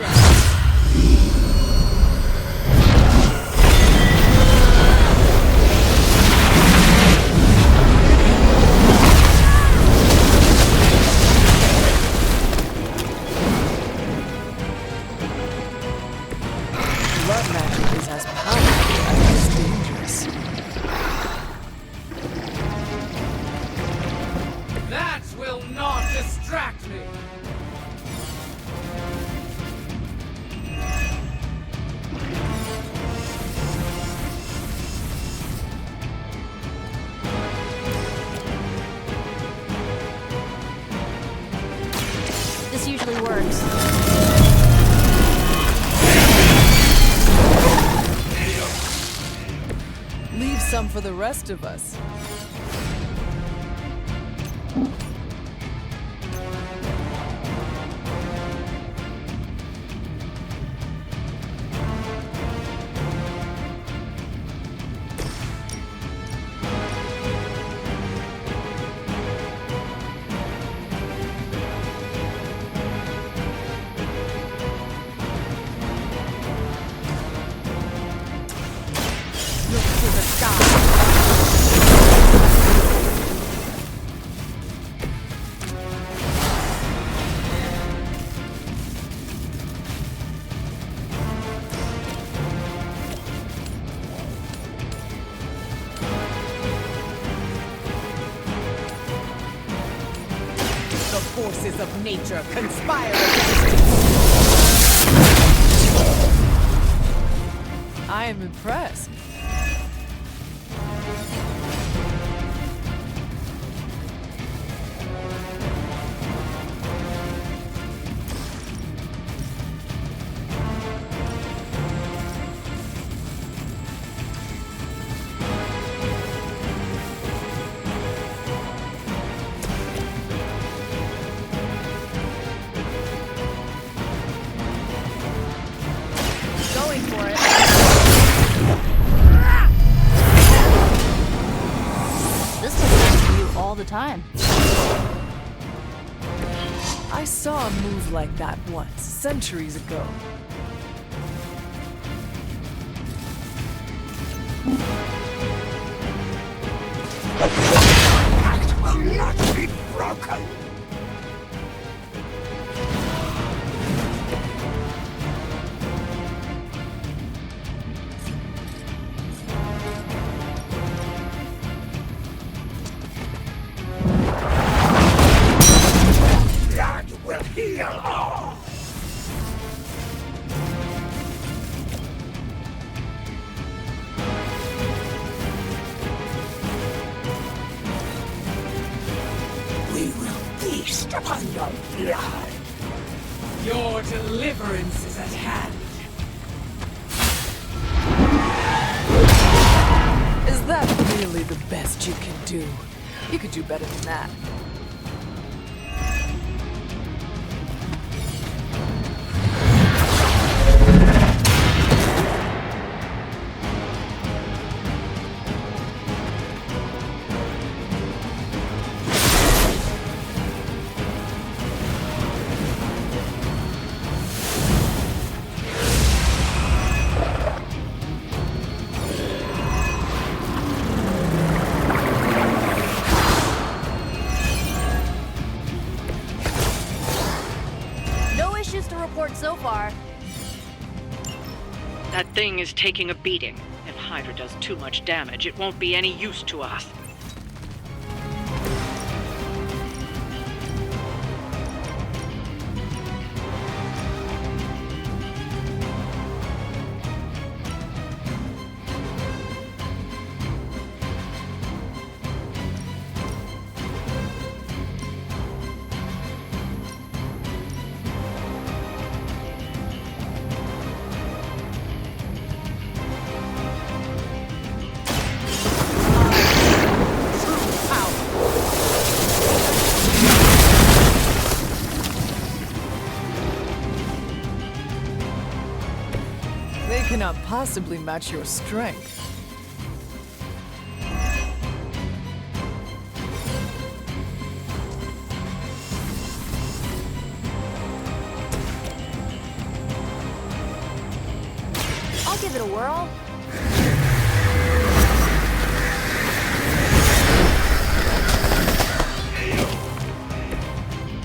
Blood magic is as powerful as it is dangerous. That will not distract me! This usually works. Leave some for the rest of us. Look to the sky. The forces of nature conspire against you. I am impressed. Going for it. This doesn't happen to you all the time. I saw a move like that once, centuries ago. That will not be broken! Blood will heal all! We will feast upon your blood! Your deliverance is at hand. Is that really the best you can do? You could do better than that. No issues to report so far. That thing is taking a beating. If Hydra does too much damage, it won't be any use to us. They cannot possibly match your strength. give it a whirl?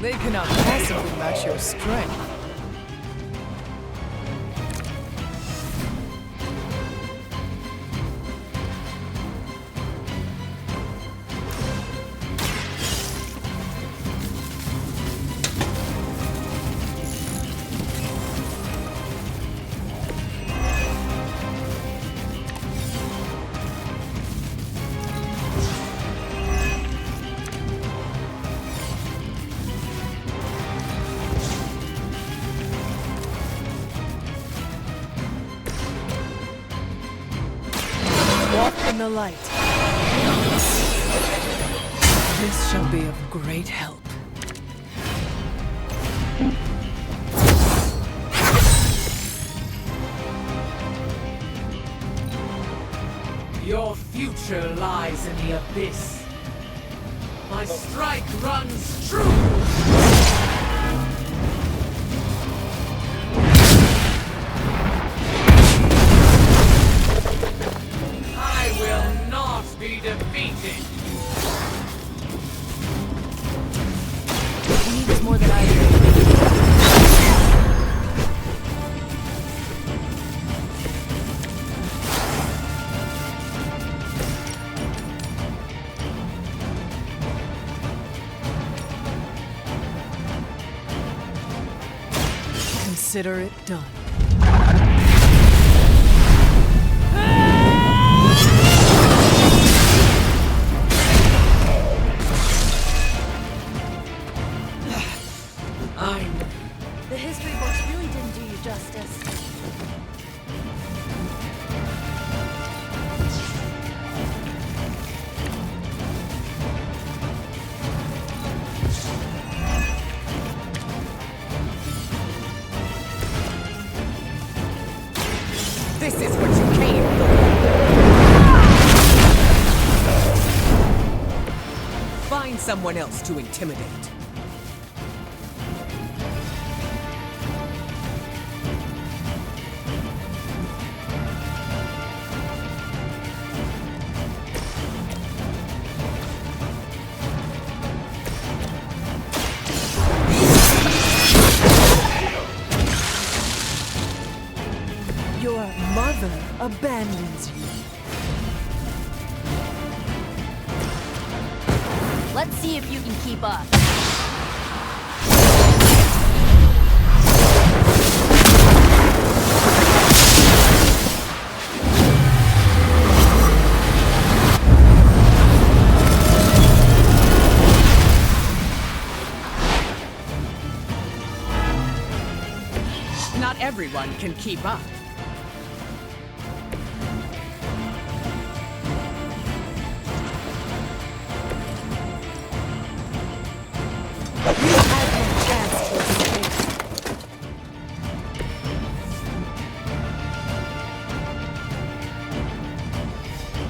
They cannot possibly match your strength. Walk in the light. This shall be of great help. Your future lies in the abyss. My strike runs true. I will not be defeated. You need this more than I do. Consider it done. The history books really didn't do you justice. This is what you came for. Find someone else to intimidate. Your mother abandons you. Let's see if you can keep up. Not everyone can keep up.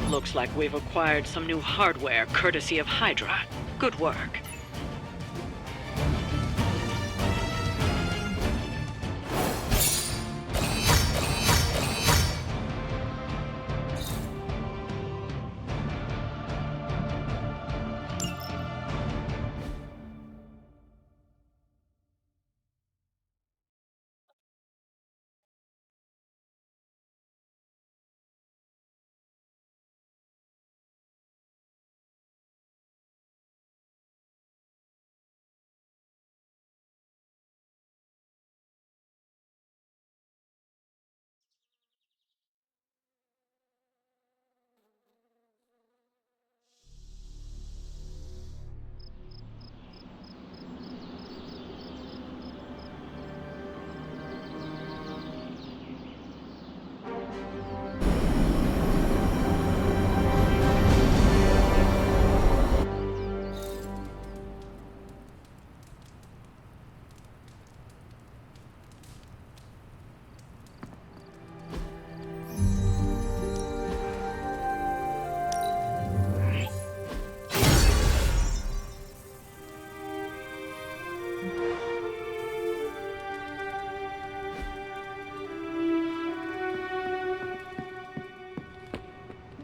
Looks like we've acquired some new hardware courtesy of Hydra. Good work.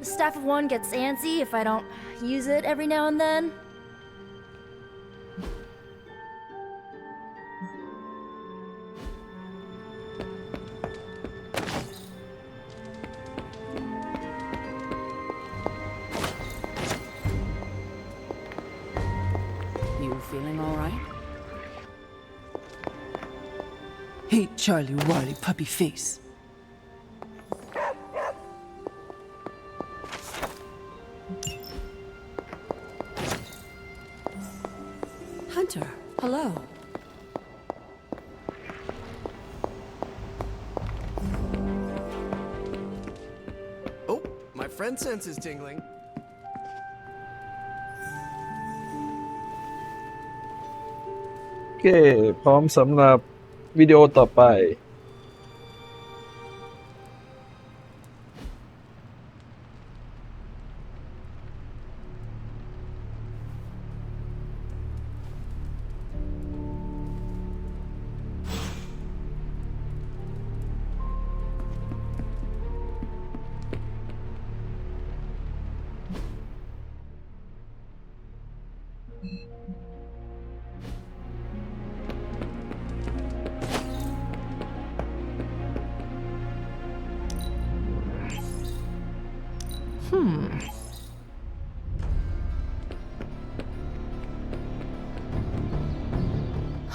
Staff of One gets antsy if I don't use it every now and then. You feeling all right? Hey, Charlie Wally puppy face. Hunter, hello. Oh, my friend sense is tingling. โอเคพร้อมสำหรับวิดีโอต่อไป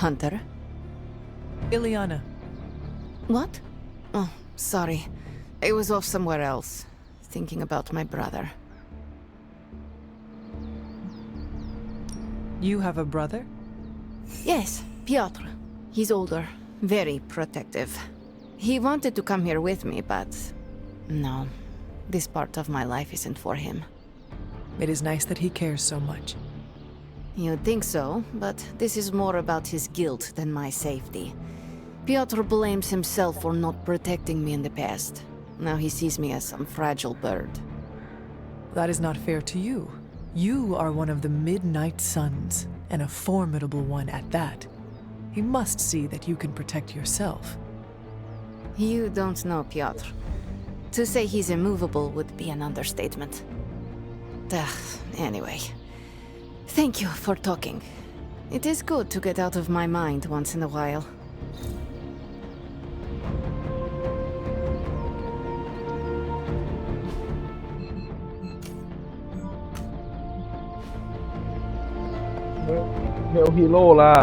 Hunter? Ileana. What? Oh, sorry. I was off somewhere else, thinking about my brother. You have a brother? Yes, Piotr. He's older, very protective. He wanted to come here with me, but no, this part of my life isn't for him. It is nice that he cares so much. You'd think so, but this is more about his guilt than my safety. Piotr blames himself for not protecting me in the past. Now he sees me as some fragile bird. That is not fair to you. You are one of the Midnight Suns, and a formidable one at that. He must see that you can protect yourself. You don't know Piotr. To say he's immovable would be an understatement. Anyway. Thank you for talking. It is good to get out of my mind once in a while. Hell Hero ล่ะ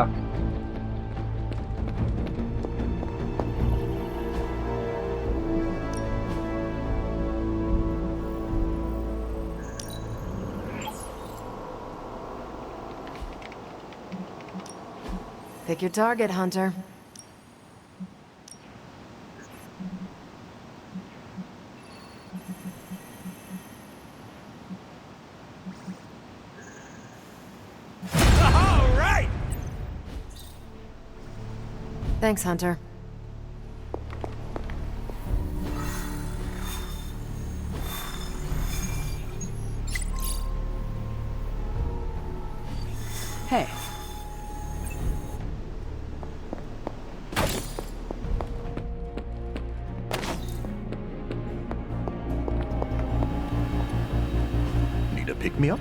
Pick your target, Hunter. All right! Thanks, Hunter. Hey. Need a pick-me-up?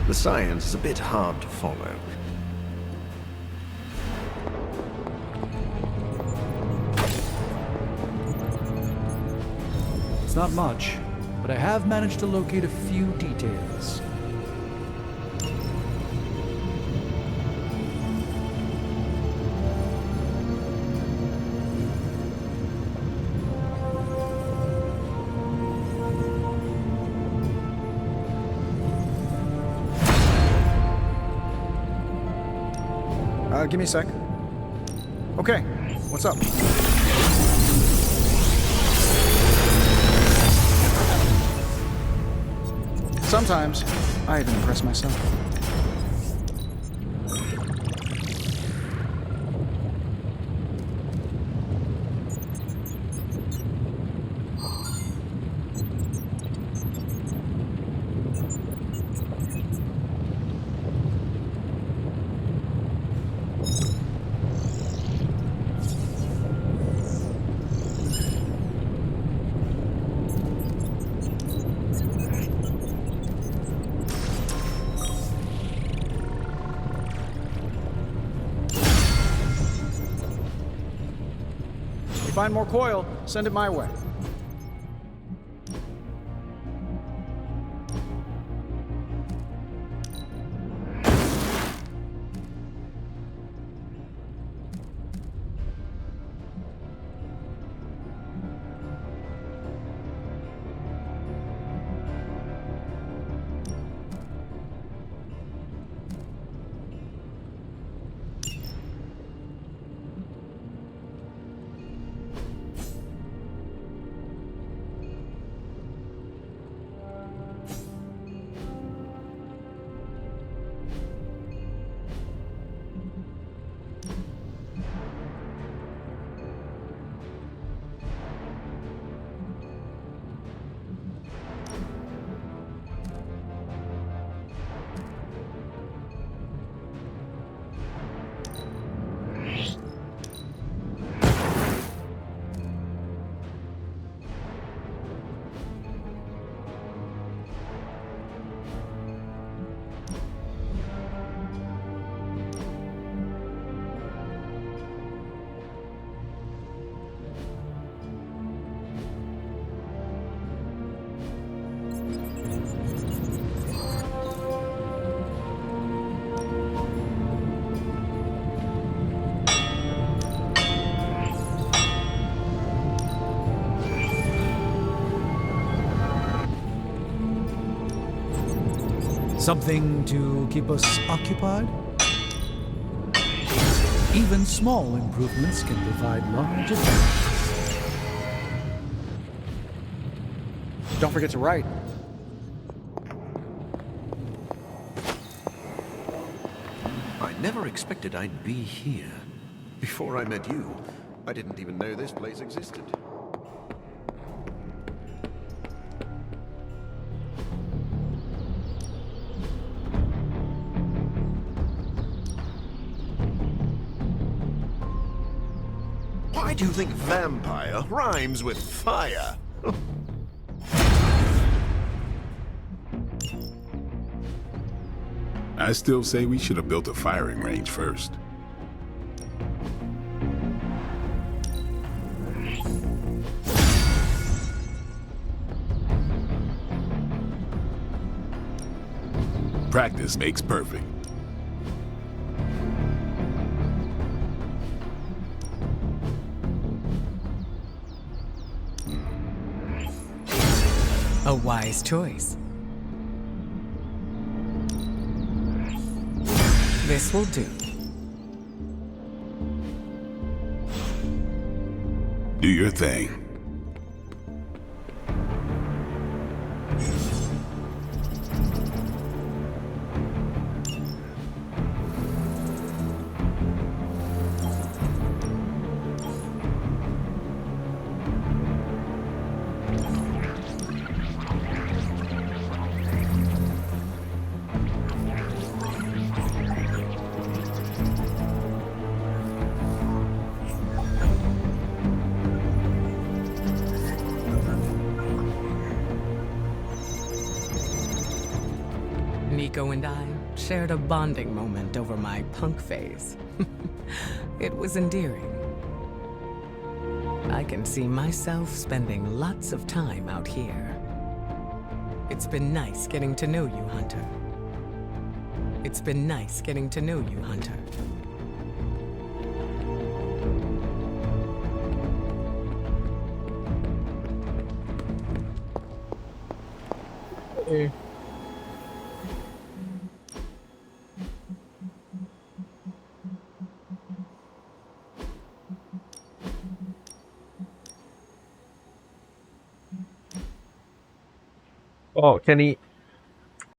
The science is a bit hard to follow. It's not much, but I have managed to locate a few details. Give me a sec. Okay, what's up? Sometimes, I even impress myself. Find more coil, send it my way. Something to keep us occupied? Even small improvements can provide large effects. Don't forget to write. I never expected I'd be here. Before I met you, I didn't even know this place existed. Why do you think vampire rhymes with fire? I still say we should have built a firing range first. Practice makes perfect. A wise choice. This will do. Do your thing. Nico and I shared a bonding moment over my punk phase. It was endearing. I can see myself spending lots of time out here. It's been nice getting to know you, Hunter. It's been nice getting to know you, Hunter. โอ้แค่นี้